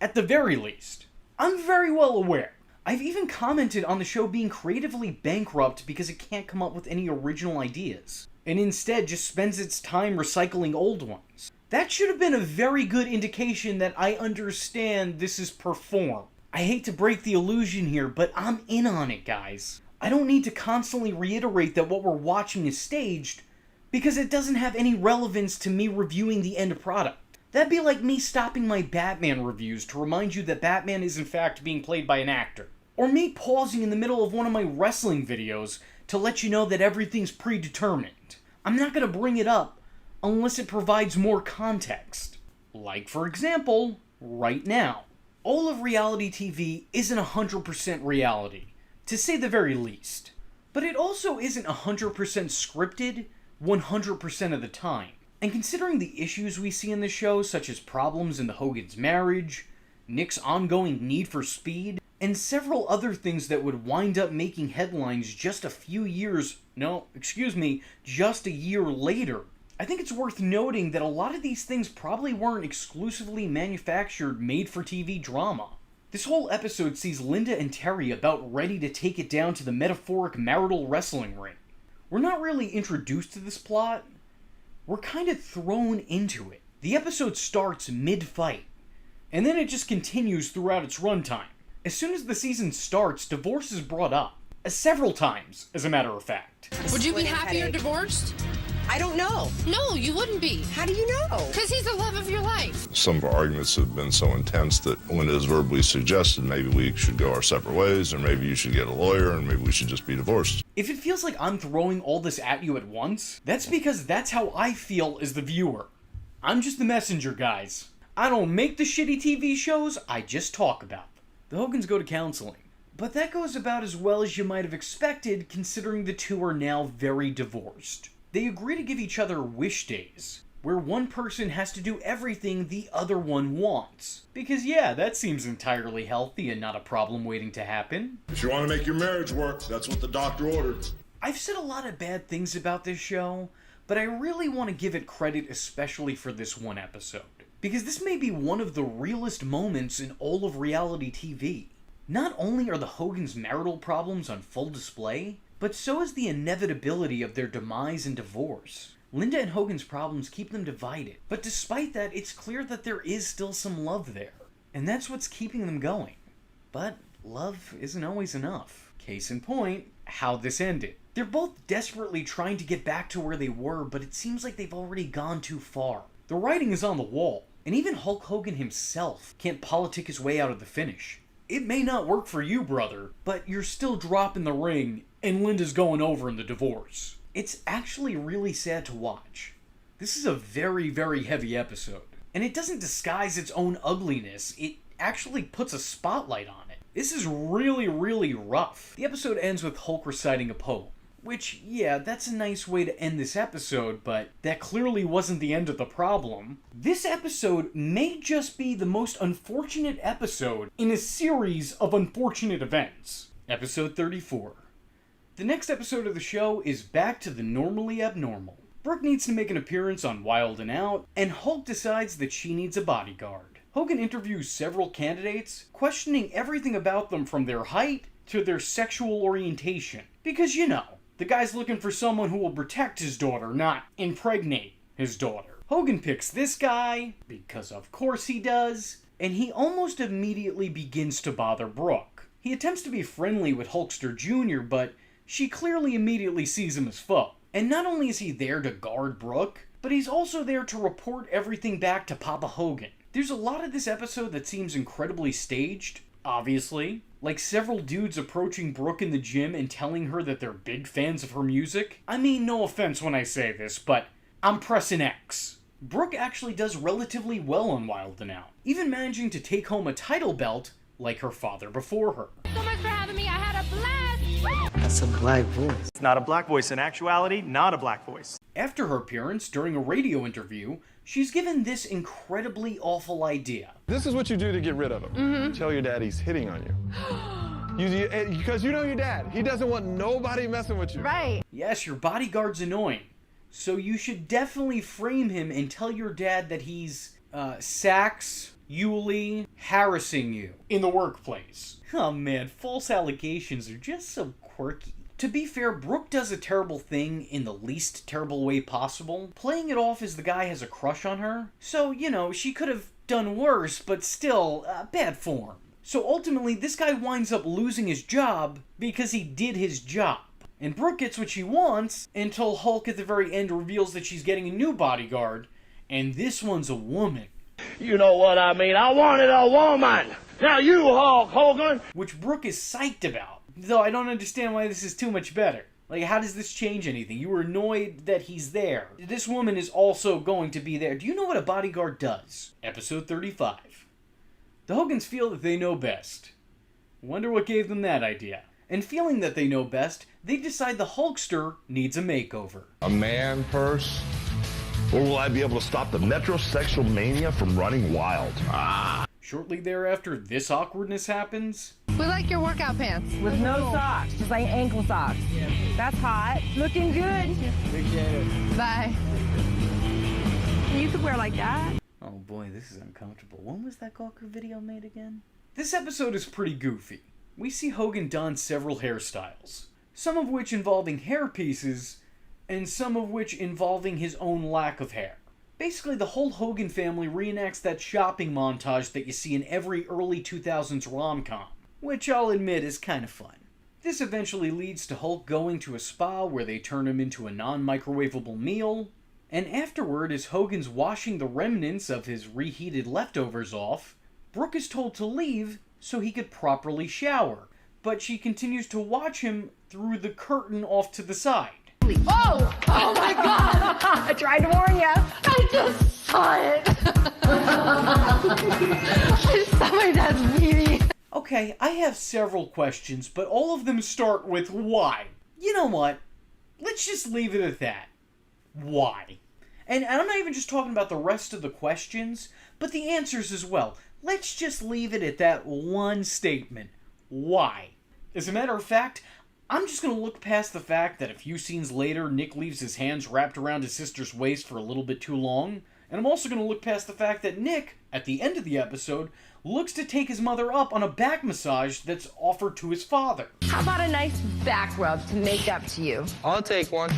At the very least. I'm very well aware. I've even commented on the show being creatively bankrupt because it can't come up with any original ideas, and instead just spends its time recycling old ones. That should have been a very good indication that I understand this is performed. I hate to break the illusion here, but I'm in on it, guys. I don't need to constantly reiterate that what we're watching is staged, because it doesn't have any relevance to me reviewing the end product. That'd be like me stopping my Batman reviews to remind you that Batman is in fact being played by an actor. Or me pausing in the middle of one of my wrestling videos to let you know that everything's predetermined. I'm not going to bring it up unless it provides more context. Like, for example, right now. All of reality TV isn't 100% reality, to say the very least. But it also isn't 100% scripted 100% of the time. And considering the issues we see in the show, such as problems in the Hogan's marriage, Nick's ongoing need for speed, and several other things that would wind up making headlines just a year later, I think it's worth noting that a lot of these things probably weren't exclusively manufactured made-for-TV drama. This whole episode sees Linda and Terry about ready to take it down to the metaphoric marital wrestling ring. We're not really introduced to this plot, we're kind of thrown into it. The episode starts mid-fight, and then it just continues throughout its runtime. As soon as the season starts, divorce is brought up. Several times, as a matter of fact. Would you be happy you're divorced? I don't know. No, you wouldn't be. How do you know? Because he's the love of your life. Some of our arguments have been so intense that Linda has verbally suggested maybe we should go our separate ways, or maybe you should get a lawyer, and maybe we should just be divorced. If it feels like I'm throwing all this at you at once, that's because that's how I feel as the viewer. I'm just the messenger, guys. I don't make the shitty TV shows, I just talk about them. The Hogans go to counseling. But that goes about as well as you might have expected, considering the two are now very divorced. They agree to give each other wish days, where one person has to do everything the other one wants. Because yeah, that seems entirely healthy and not a problem waiting to happen. If you want to make your marriage work, that's what the doctor ordered. I've said a lot of bad things about this show, but I really want to give it credit especially for this one episode. Because this may be one of the realest moments in all of reality TV. Not only are the Hogans' marital problems on full display, but so is the inevitability of their demise and divorce. Linda and Hogan's problems keep them divided, but despite that, it's clear that there is still some love there. And that's what's keeping them going. But love isn't always enough. Case in point, how this ended. They're both desperately trying to get back to where they were, but it seems like they've already gone too far. The writing is on the wall, and even Hulk Hogan himself can't politic his way out of the finish. It may not work for you, brother, but you're still dropping the ring, and Linda's going over in the divorce. It's actually really sad to watch. This is a very, very heavy episode, and it doesn't disguise its own ugliness, it actually puts a spotlight on it. This is really, really rough. The episode ends with Hulk reciting a poem, which, yeah, that's a nice way to end this episode, but that clearly wasn't the end of the problem. This episode may just be the most unfortunate episode in a series of unfortunate events. Episode 34. The next episode of the show is back to the normally abnormal. Brooke needs to make an appearance on Wild and Out, and Hulk decides that she needs a bodyguard. Hogan interviews several candidates, questioning everything about them from their height to their sexual orientation. Because, you know, the guy's looking for someone who will protect his daughter, not impregnate his daughter. Hogan picks this guy, because of course he does, and he almost immediately begins to bother Brooke. He attempts to be friendly with Hulkster Jr., but she clearly immediately sees him as foe. And not only is he there to guard Brooke, but he's also there to report everything back to Papa Hogan. There's a lot of this episode that seems incredibly staged, obviously. Like several dudes approaching Brooke in the gym and telling her that they're big fans of her music. I mean, no offense when I say this, but I'm pressing X. Brooke actually does relatively well on Wild and Out, even managing to take home a title belt like her father before her. So much for having me. I had a blast. That's a black voice. It's not a black voice. In actuality, not a black voice. After her appearance during a radio interview, she's given this incredibly awful idea. This is what you do to get rid of him. Mm-hmm. Tell your dad he's hitting on you. Because you know your dad. He doesn't want nobody messing with you. Right. Yes, your bodyguard's annoying. So you should definitely frame him and tell your dad that he's, sexually harassing you in the workplace. Oh man, false allegations are just so quirky. To be fair, Brooke does a terrible thing in the least terrible way possible, playing it off as the guy has a crush on her. So, you know, she could have done worse, but still, bad form. So ultimately, this guy winds up losing his job because he did his job. And Brooke gets what she wants until Hulk at the very end reveals that she's getting a new bodyguard, and this one's a woman. You know what I mean? I wanted a woman! Now you, Hulk Hogan! Which Brooke is psyched about. Though I don't understand why this is too much better. Like, how does this change anything? You were annoyed that he's there. This woman is also going to be there. Do you know what a bodyguard does? Episode 35. The Hogans feel that they know best. Wonder what gave them that idea. And feeling that they know best, they decide the Hulkster needs a makeover. A man purse? Or will I be able to stop the metrosexual mania from running wild? Shortly thereafter, this awkwardness happens. We like your workout pants. With no socks, just like ankle socks. That's hot. Looking good. Appreciate it. Bye. You could wear like that. Oh boy, this is uncomfortable. When was that Gawker video made again? This episode is pretty goofy. We see Hogan don several hairstyles, some of which involving hair pieces, and some of which involving his own lack of hair. Basically, the whole Hogan family reenacts that shopping montage that you see in every early 2000s rom-com, which I'll admit is kind of fun. This eventually leads to Hulk going to a spa where they turn him into a non-microwavable meal, and afterward, as Hogan's washing the remnants of his reheated leftovers off, Brooke is told to leave so he could properly shower, but she continues to watch him through the curtain off to the side. Oh! Oh my God! I tried to warn you. I just saw it. I saw my dad's baby. Okay, I have several questions, but all of them start with why. You know what? Let's just leave it at that. Why? And I'm not even just talking about the rest of the questions, but the answers as well. Let's just leave it at that one statement. Why? As a matter of fact, I'm just going to look past the fact that a few scenes later, Nick leaves his hands wrapped around his sister's waist for a little bit too long. And I'm also going to look past the fact that Nick, at the end of the episode, looks to take his mother up on a back massage that's offered to his father. How about a nice back rub to make up to you? I'll take one.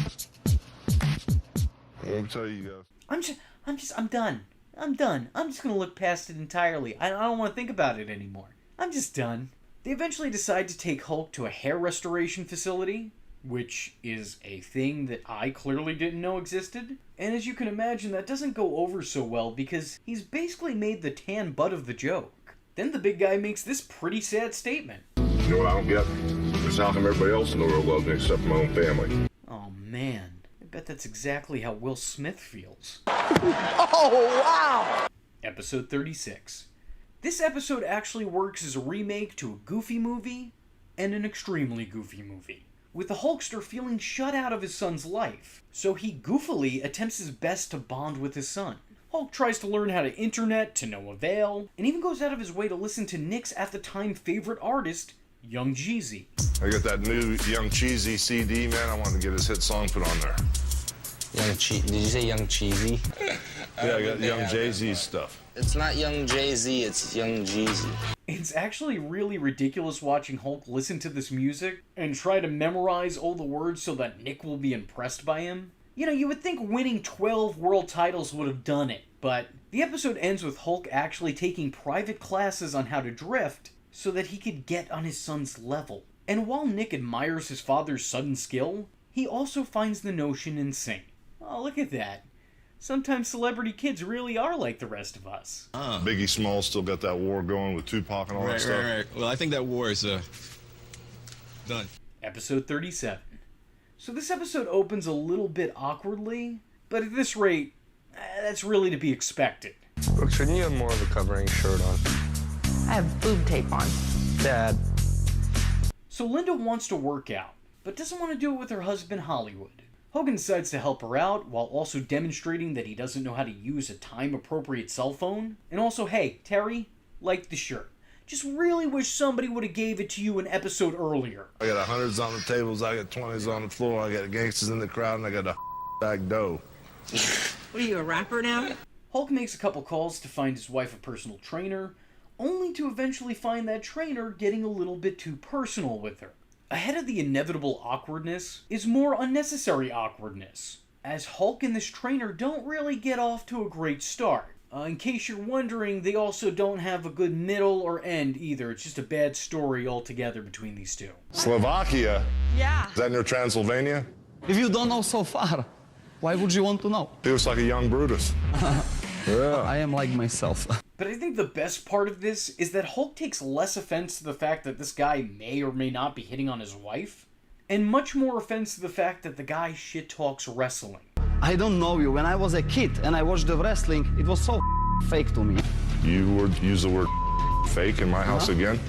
Let me tell you guys. I'm done. I'm done. I'm just going to look past it entirely. I don't want to think about it anymore. I'm just done. They eventually decide to take Hulk to a hair restoration facility, which is a thing that I clearly didn't know existed. And as you can imagine, that doesn't go over so well because he's basically made the tan butt of the joke. Then the big guy makes this pretty sad statement. You know what I don't get? Is how come everybody else in the world loves me except my own family? Oh man, I bet that's exactly how Will Smith feels. Oh, wow! Episode 36. This episode actually works as a remake to a Goofy movie and an extremely goofy movie, with the Hulkster feeling shut out of his son's life, so he goofily attempts his best to bond with his son. Hulk tries to learn how to internet to no avail, and even goes out of his way to listen to Nick's at the time favorite artist, Young Jeezy. I got that new Young Cheesy CD, man. I wanted to get his hit song put on there. Did you say Young Cheesy? Yeah, I got Young Jay-Z stuff. It's not Young Jay-Z, it's Young Jeezy. It's actually really ridiculous watching Hulk listen to this music and try to memorize all the words so that Nick will be impressed by him. You know, you would think winning 12 world titles would have done it, but the episode ends with Hulk actually taking private classes on how to drift so that he could get on his son's level. And while Nick admires his father's sudden skill, he also finds the notion insane. Oh, look at that. Sometimes celebrity kids really are like the rest of us. Biggie Smalls still got that war going with Tupac and all that stuff. Right. Well, I think that war is done. Episode 37. So this episode opens a little bit awkwardly, but at this rate, that's really to be expected. Brooke, shouldn't you have more of a covering shirt on? I have boob tape on. Dad. So Linda wants to work out, but doesn't want to do it with her husband Hollywood. Hogan decides to help her out while also demonstrating that he doesn't know how to use a time-appropriate cell phone. And also, hey, Terry, like the shirt. Just really wish somebody would have gave it to you an episode earlier. I got 100s on the tables, I got 20s on the floor, I got gangsters in the crowd, and I got a bag dough. What are you, a rapper now? Hulk makes a couple calls to find his wife a personal trainer, only to eventually find that trainer getting a little bit too personal with her. Ahead of the inevitable awkwardness is more unnecessary awkwardness, as Hulk and this trainer don't really get off to a great start. In case you're wondering, they also don't have a good middle or end either. It's just a bad story altogether between these two. Slovakia? Yeah. Is that near Transylvania? If you don't know so far, why would you want to know? He looks like a young Brutus. Yeah. I am like myself. But I think the best part of this is that Hulk takes less offense to the fact that this guy may or may not be hitting on his wife, and much more offense to the fact that the guy shit-talks wrestling. I don't know you. When I was a kid and I watched the wrestling, it was so fake to me. You use the word fake in my house again,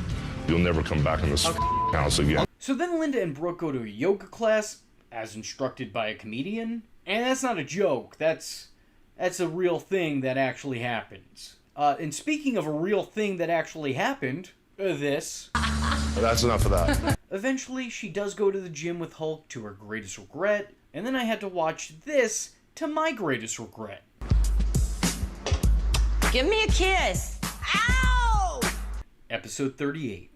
you'll never come back in this house again. So then Linda and Brooke go to a yoga class, as instructed by a comedian. And that's not a joke. That's a real thing that actually happens. And speaking of a real thing that actually happened, this. That's enough of that. Eventually, she does go to the gym with Hulk to her greatest regret. And then I had to watch this to my greatest regret. Give me a kiss. Ow! Episode 38.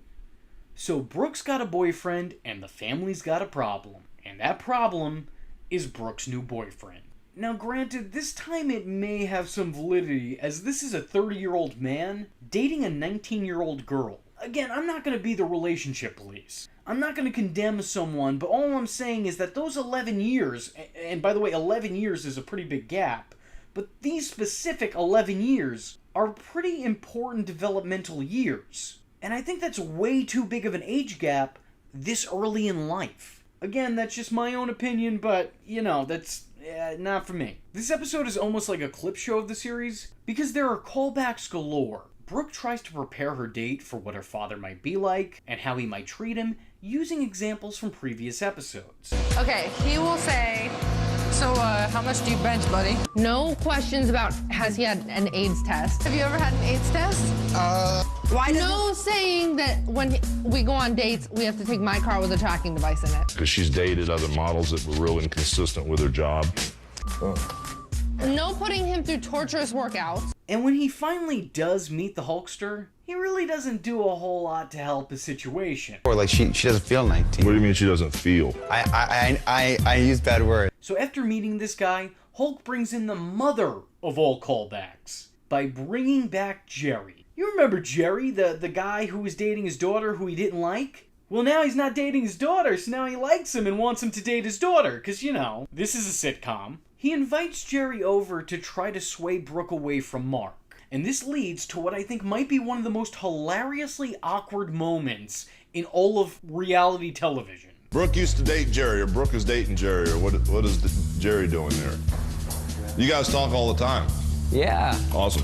So Brooke's got a boyfriend and the family's got a problem. And that problem is Brooke's new boyfriend. Now granted, this time it may have some validity, as this is a 30-year-old man dating a 19-year-old girl. Again, I'm not going to be the relationship police. I'm not going to condemn someone, but all I'm saying is that those 11 years, and by the way, 11 years is a pretty big gap, but these specific 11 years are pretty important developmental years. And I think that's way too big of an age gap this early in life. Again, that's just my own opinion, but, you know, that's not for me. This episode is almost like a clip show of the series, because there are callbacks galore. Brooke tries to prepare her date for what her father might be like, and how he might treat him, using examples from previous episodes. Okay, he will say, so how much do you bench, buddy? No questions about has he had an AIDS test. Have you ever had an AIDS test? Why no saying that when we go on dates, we have to take my car with a tracking device in it. Because she's dated other models that were real inconsistent with her job. No putting him through torturous workouts. And when he finally does meet the Hulkster, he really doesn't do a whole lot to help his situation. Or like she doesn't feel 19. What do you mean she doesn't feel? I use bad words. So after meeting this guy, Hulk brings in the mother of all callbacks by bringing back Jerry. You remember Jerry, the guy who was dating his daughter who he didn't like? Well, now he's not dating his daughter, so now he likes him and wants him to date his daughter, because, you know, this is a sitcom. He invites Jerry over to try to sway Brooke away from Mark. And this leads to what I think might be one of the most hilariously awkward moments in all of reality television. Brooke used to date Jerry, or Brooke is dating Jerry, or what is Jerry doing there? You guys talk all the time. Yeah. Awesome.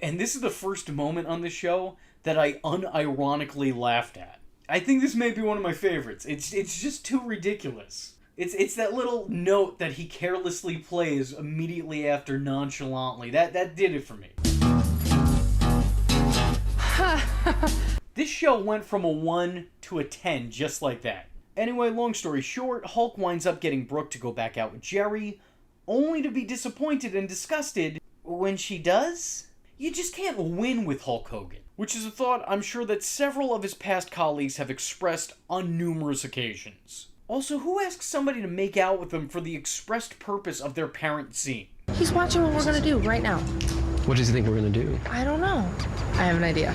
And this is the first moment on the show that I unironically laughed at. I think this may be one of my favorites. It's just too ridiculous. It's that little note that he carelessly plays immediately after nonchalantly. That did it for me. This show went from a 1 to a 10 just like that. Anyway, long story short, Hulk winds up getting Brooke to go back out with Jerry, only to be disappointed and disgusted when she does. You just can't win with Hulk Hogan, which is a thought I'm sure that several of his past colleagues have expressed on numerous occasions. Also, who asks somebody to make out with them for the expressed purpose of their parent scene? He's watching what we're gonna do right now. What does he think we're gonna do? I don't know. I have an idea.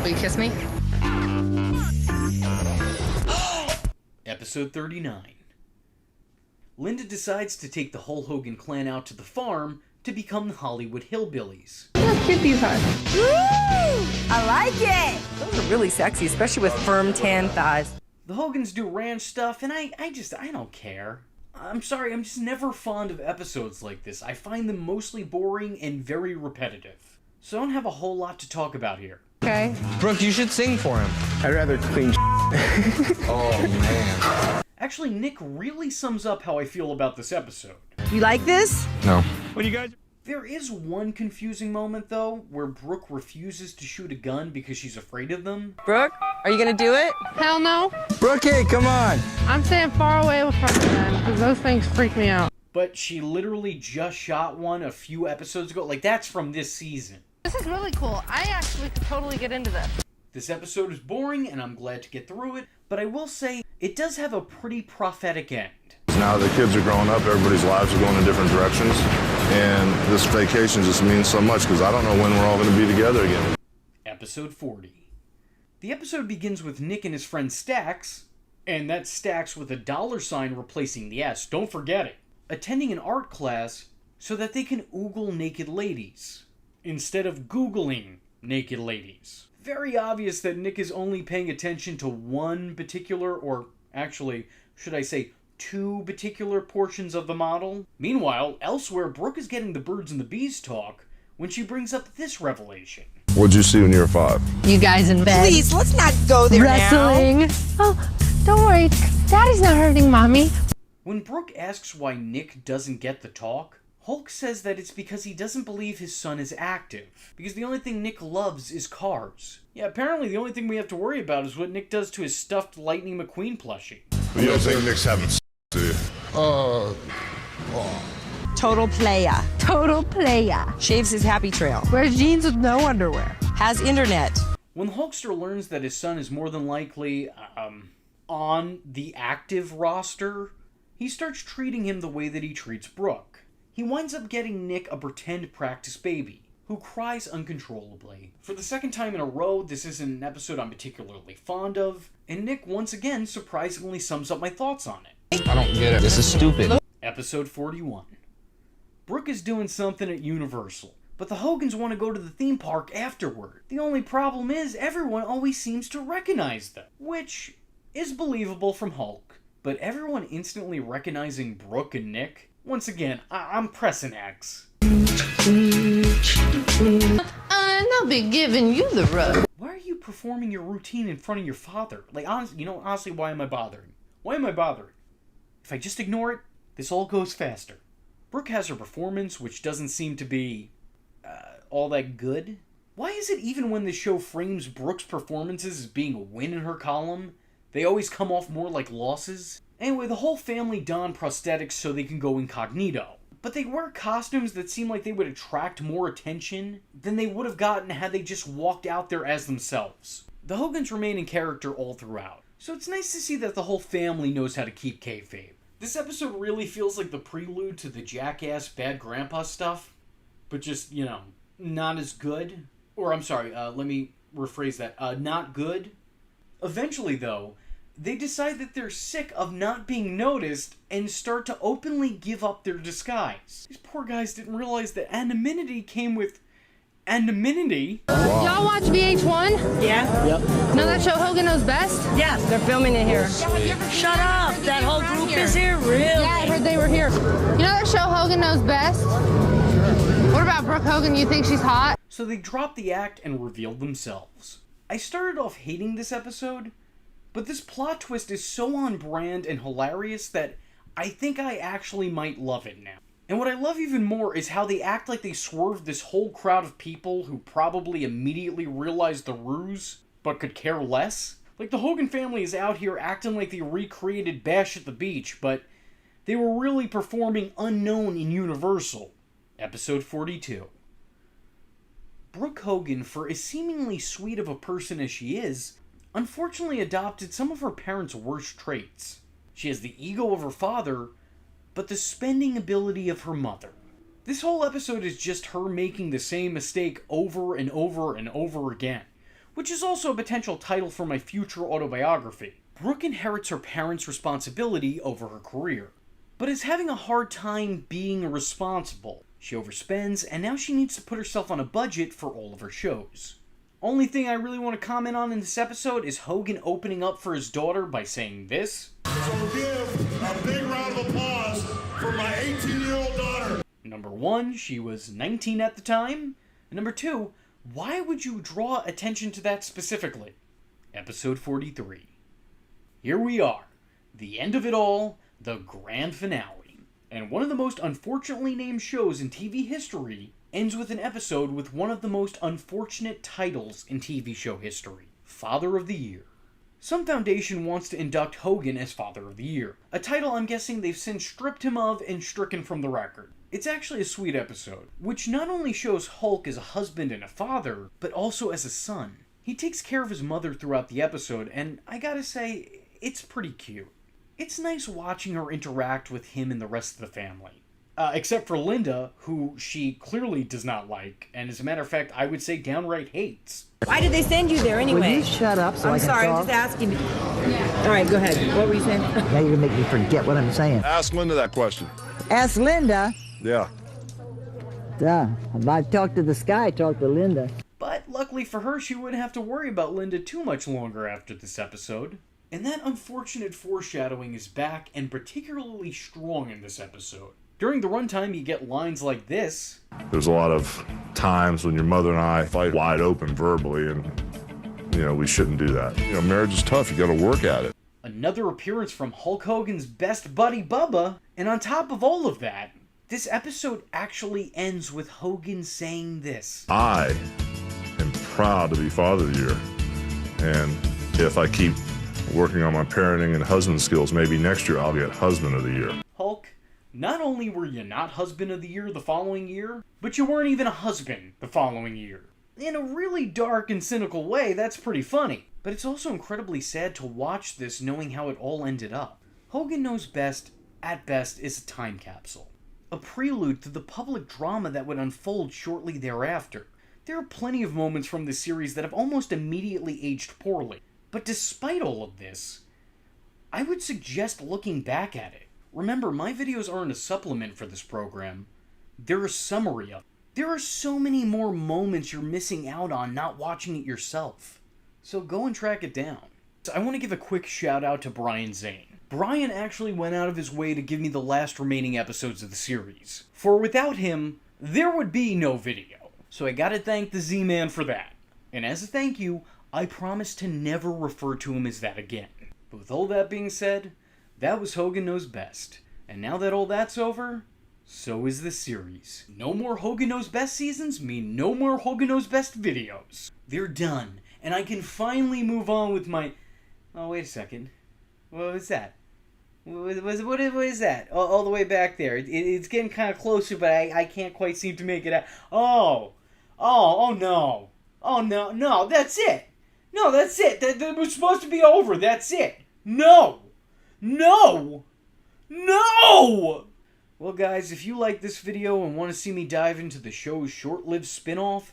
Will you kiss me? Episode 39. Linda decides to take the whole Hogan clan out to the farm to become the Hollywood Hillbillies. Look how cute these are. Woo! I like it! Those are really sexy, especially with firm tan thighs. The Hogans do ranch stuff, and I don't care. I'm sorry, I'm just never fond of episodes like this. I find them mostly boring and very repetitive. So I don't have a whole lot to talk about here. Okay. Brooke, you should sing for him. I'd rather clean Oh, man. Actually, Nick really sums up how I feel about this episode. You like this? No. What do you guys... There is one confusing moment, though, where Brooke refuses to shoot a gun because she's afraid of them. Brooke, are you gonna do it? Hell no. Brookie, come on. I'm staying far away from them because those things freak me out. But she literally just shot one a few episodes ago. Like, that's from this season. This is really cool. I actually could totally get into this. This episode is boring, and I'm glad to get through it, but I will say, it does have a pretty prophetic end. Now the kids are growing up, everybody's lives are going in different directions, and this vacation just means so much because I don't know when we're all going to be together again. Episode 40. The episode begins with Nick and his friend Stax, and that's Stax with a $sign replacing the S, don't forget it, attending an art class so that they can oogle naked ladies, instead of Googling naked ladies. Very obvious that Nick is only paying attention to one particular, or actually, should I say, two particular portions of the model. Meanwhile, elsewhere, Brooke is getting the birds and the bees talk when she brings up this revelation. What'd you see when you were 5? You guys in bed. Please, let's not go there Wrestling. now. Oh, don't worry. Daddy's not hurting Mommy. When Brooke asks why Nick doesn't get the talk, Hulk says that it's because he doesn't believe his son is active, because the only thing Nick loves is cars. Yeah, apparently the only thing we have to worry about is what Nick does to his stuffed Lightning McQueen plushie. You don't think Nick's having sex, do you? Total player. Total player. Shaves his happy trail. Wears jeans with no underwear. Has internet. When the Hulkster learns that his son is more than likely, on the active roster, he starts treating him the way that he treats Brooke. He winds up getting Nick a pretend practice baby, who cries uncontrollably. For the second time in a row, this isn't an episode I'm particularly fond of, and Nick once again surprisingly sums up my thoughts on it. I don't get it. This is stupid. Episode 41. Brooke is doing something at Universal, but the Hogans want to go to the theme park afterward. The only problem is everyone always seems to recognize them, which is believable from Hulk, but everyone instantly recognizing Brooke and Nick? Once again, I'm pressing X. I'll be giving you the rub. Why are you performing your routine in front of your father? Like, honestly, why am I bothering? Why am I bothering? If I just ignore it, this all goes faster. Brooke has her performance, which doesn't seem to be all that good. Why is it even when the show frames Brooke's performances as being a win in her column, they always come off more like losses? Anyway, the whole family don prosthetics so they can go incognito. But they wear costumes that seem like they would attract more attention than they would have gotten had they just walked out there as themselves. The Hogans remain in character all throughout, so it's nice to see that the whole family knows how to keep kayfabe. This episode really feels like the prelude to the Jackass Bad Grandpa stuff, but just, not as good. Or, I'm sorry, let me rephrase that, not good. Eventually, though, they decide that they're sick of not being noticed and start to openly give up their disguise. These poor guys didn't realize that anonymity came with anonymity. Wow. Y'all watch VH1? Yeah. Yep. Know that show Hogan Knows Best? Yes, they're filming it here. Shut up! That whole group is here, really? Yeah, I heard they were here. You know that show Hogan Knows Best? What about Brooke Hogan? You think she's hot? So they dropped the act and revealed themselves. I started off hating this episode, but this plot twist is so on brand and hilarious that I think I actually might love it now. And what I love even more is how they act like they swerved this whole crowd of people who probably immediately realized the ruse, but could care less. Like, the Hogan family is out here acting like they recreated Bash at the Beach, but they were really performing Unknown in Universal. Episode 42. Brooke Hogan, for as seemingly sweet of a person as she is, unfortunately adopted some of her parents' worst traits. She has the ego of her father, but the spending ability of her mother. This whole episode is just her making the same mistake over and over and over again, which is also a potential title for my future autobiography. Brooke inherits her parents' responsibility over her career, but is having a hard time being responsible. She overspends, and now she needs to put herself on a budget for all of her shows. Only thing I really want to comment on in this episode is Hogan opening up for his daughter by saying this. So give a big round of applause for my 18-year-old daughter. Number 1, she was 19 at the time. And number 2, why would you draw attention to that specifically? Episode 43. Here we are. The end of it all, the grand finale. And one of the most unfortunately named shows in TV history ends with an episode with one of the most unfortunate titles in TV show history, Father of the Year. Some foundation wants to induct Hogan as Father of the Year, a title I'm guessing they've since stripped him of and stricken from the record. It's actually a sweet episode, which not only shows Hulk as a husband and a father, but also as a son. He takes care of his mother throughout the episode, and I gotta say, it's pretty cute. It's nice watching her interact with him and the rest of the family. Except for Linda, who she clearly does not like, and as a matter of fact, I would say downright hates. Why did they send you there anyway? Will you shut up so I can sorry, talk? I'm just asking. Yeah. All right, go ahead. What were you saying? Now you're gonna make me forget what I'm saying. Ask Linda that question. Ask Linda. Yeah. Duh. If I talk to the sky, talk to Linda. But luckily for her, she wouldn't have to worry about Linda too much longer after this episode. And that unfortunate foreshadowing is back and particularly strong in this episode. During the runtime, you get lines like this. There's a lot of times when your mother and I fight wide open verbally, and, we shouldn't do that. Marriage is tough. You got to work at it. Another appearance from Hulk Hogan's best buddy, Bubba. And on top of all of that, this episode actually ends with Hogan saying this. I am proud to be Father of the Year. And if I keep working on my parenting and husband skills, maybe next year I'll get Husband of the Year. Hulk, not only were you not Husband of the Year the following year, but you weren't even a husband the following year. In a really dark and cynical way, that's pretty funny. But it's also incredibly sad to watch this knowing how it all ended up. Hogan Knows Best, at best, is a time capsule. A prelude to the public drama that would unfold shortly thereafter. There are plenty of moments from this series that have almost immediately aged poorly. But despite all of this, I would suggest looking back at it. Remember, my videos aren't a supplement for this program. They're a summary of it. There are so many more moments you're missing out on not watching it yourself. So go and track it down. I want to give a quick shout out to Brian Zane. Brian actually went out of his way to give me the last remaining episodes of the series. For without him, there would be no video. So I gotta thank the Z-Man for that. And as a thank you, I promise to never refer to him as that again. But with all that being said, that was Hogan Knows Best. And now that all that's over, so is this series. No more Hogan Knows Best seasons mean no more Hogan Knows Best videos. They're done, and I can finally move on with my... Oh, wait a second. What was that? What is that? All the way back there. It's getting kind of closer, but I can't quite seem to make it out. Oh no. Oh, no, that's it. No, that's it. That was supposed to be over. That's it. No! Well, guys, if you like this video and want to see me dive into the show's short-lived spin-off,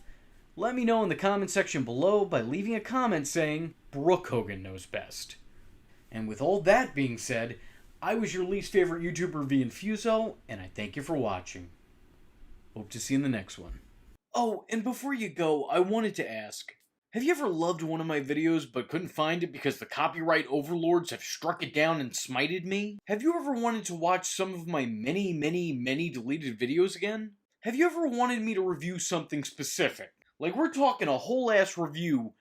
let me know in the comment section below by leaving a comment saying, Brooke Hogan Knows Best. And with all that being said, I was your least favorite YouTuber, Infuso, and I thank you for watching. Hope to see you in the next one. Oh, and before you go, I wanted to ask, have you ever loved one of my videos but couldn't find it because the copyright overlords have struck it down and smited me? Have you ever wanted to watch some of my many deleted videos again? Have you ever wanted me to review something specific? Like, we're talking a whole ass review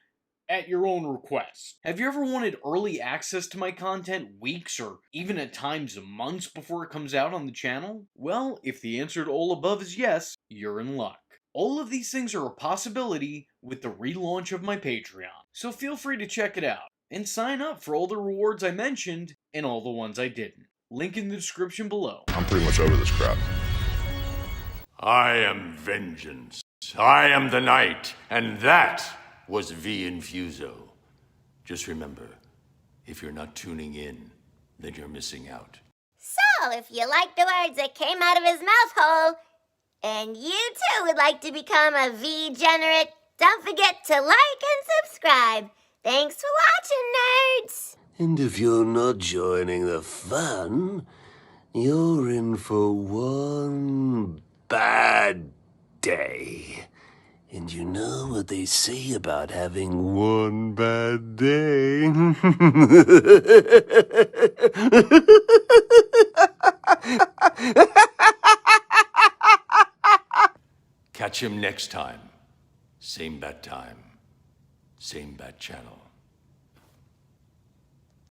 at your own request. Have you ever wanted early access to my content weeks or even at times months before it comes out on the channel? Well, if the answer to all above is yes, you're in luck. All of these things are a possibility with the relaunch of my Patreon, so feel free to check it out, and sign up for all the rewards I mentioned and all the ones I didn't. Link in the description below. I'm pretty much over this crap. I am vengeance. I am the night, and that was Infuso. Just remember, if you're not tuning in, then you're missing out. So, if you like the words that came out of his mouth hole, and you too would like to become a V-generate, don't forget to like and subscribe. Thanks for watching, nerds! And if you're not joining the fun, you're in for one bad day. And you know what they say about having one bad day? Catch him next time. Same bat time, same bat channel.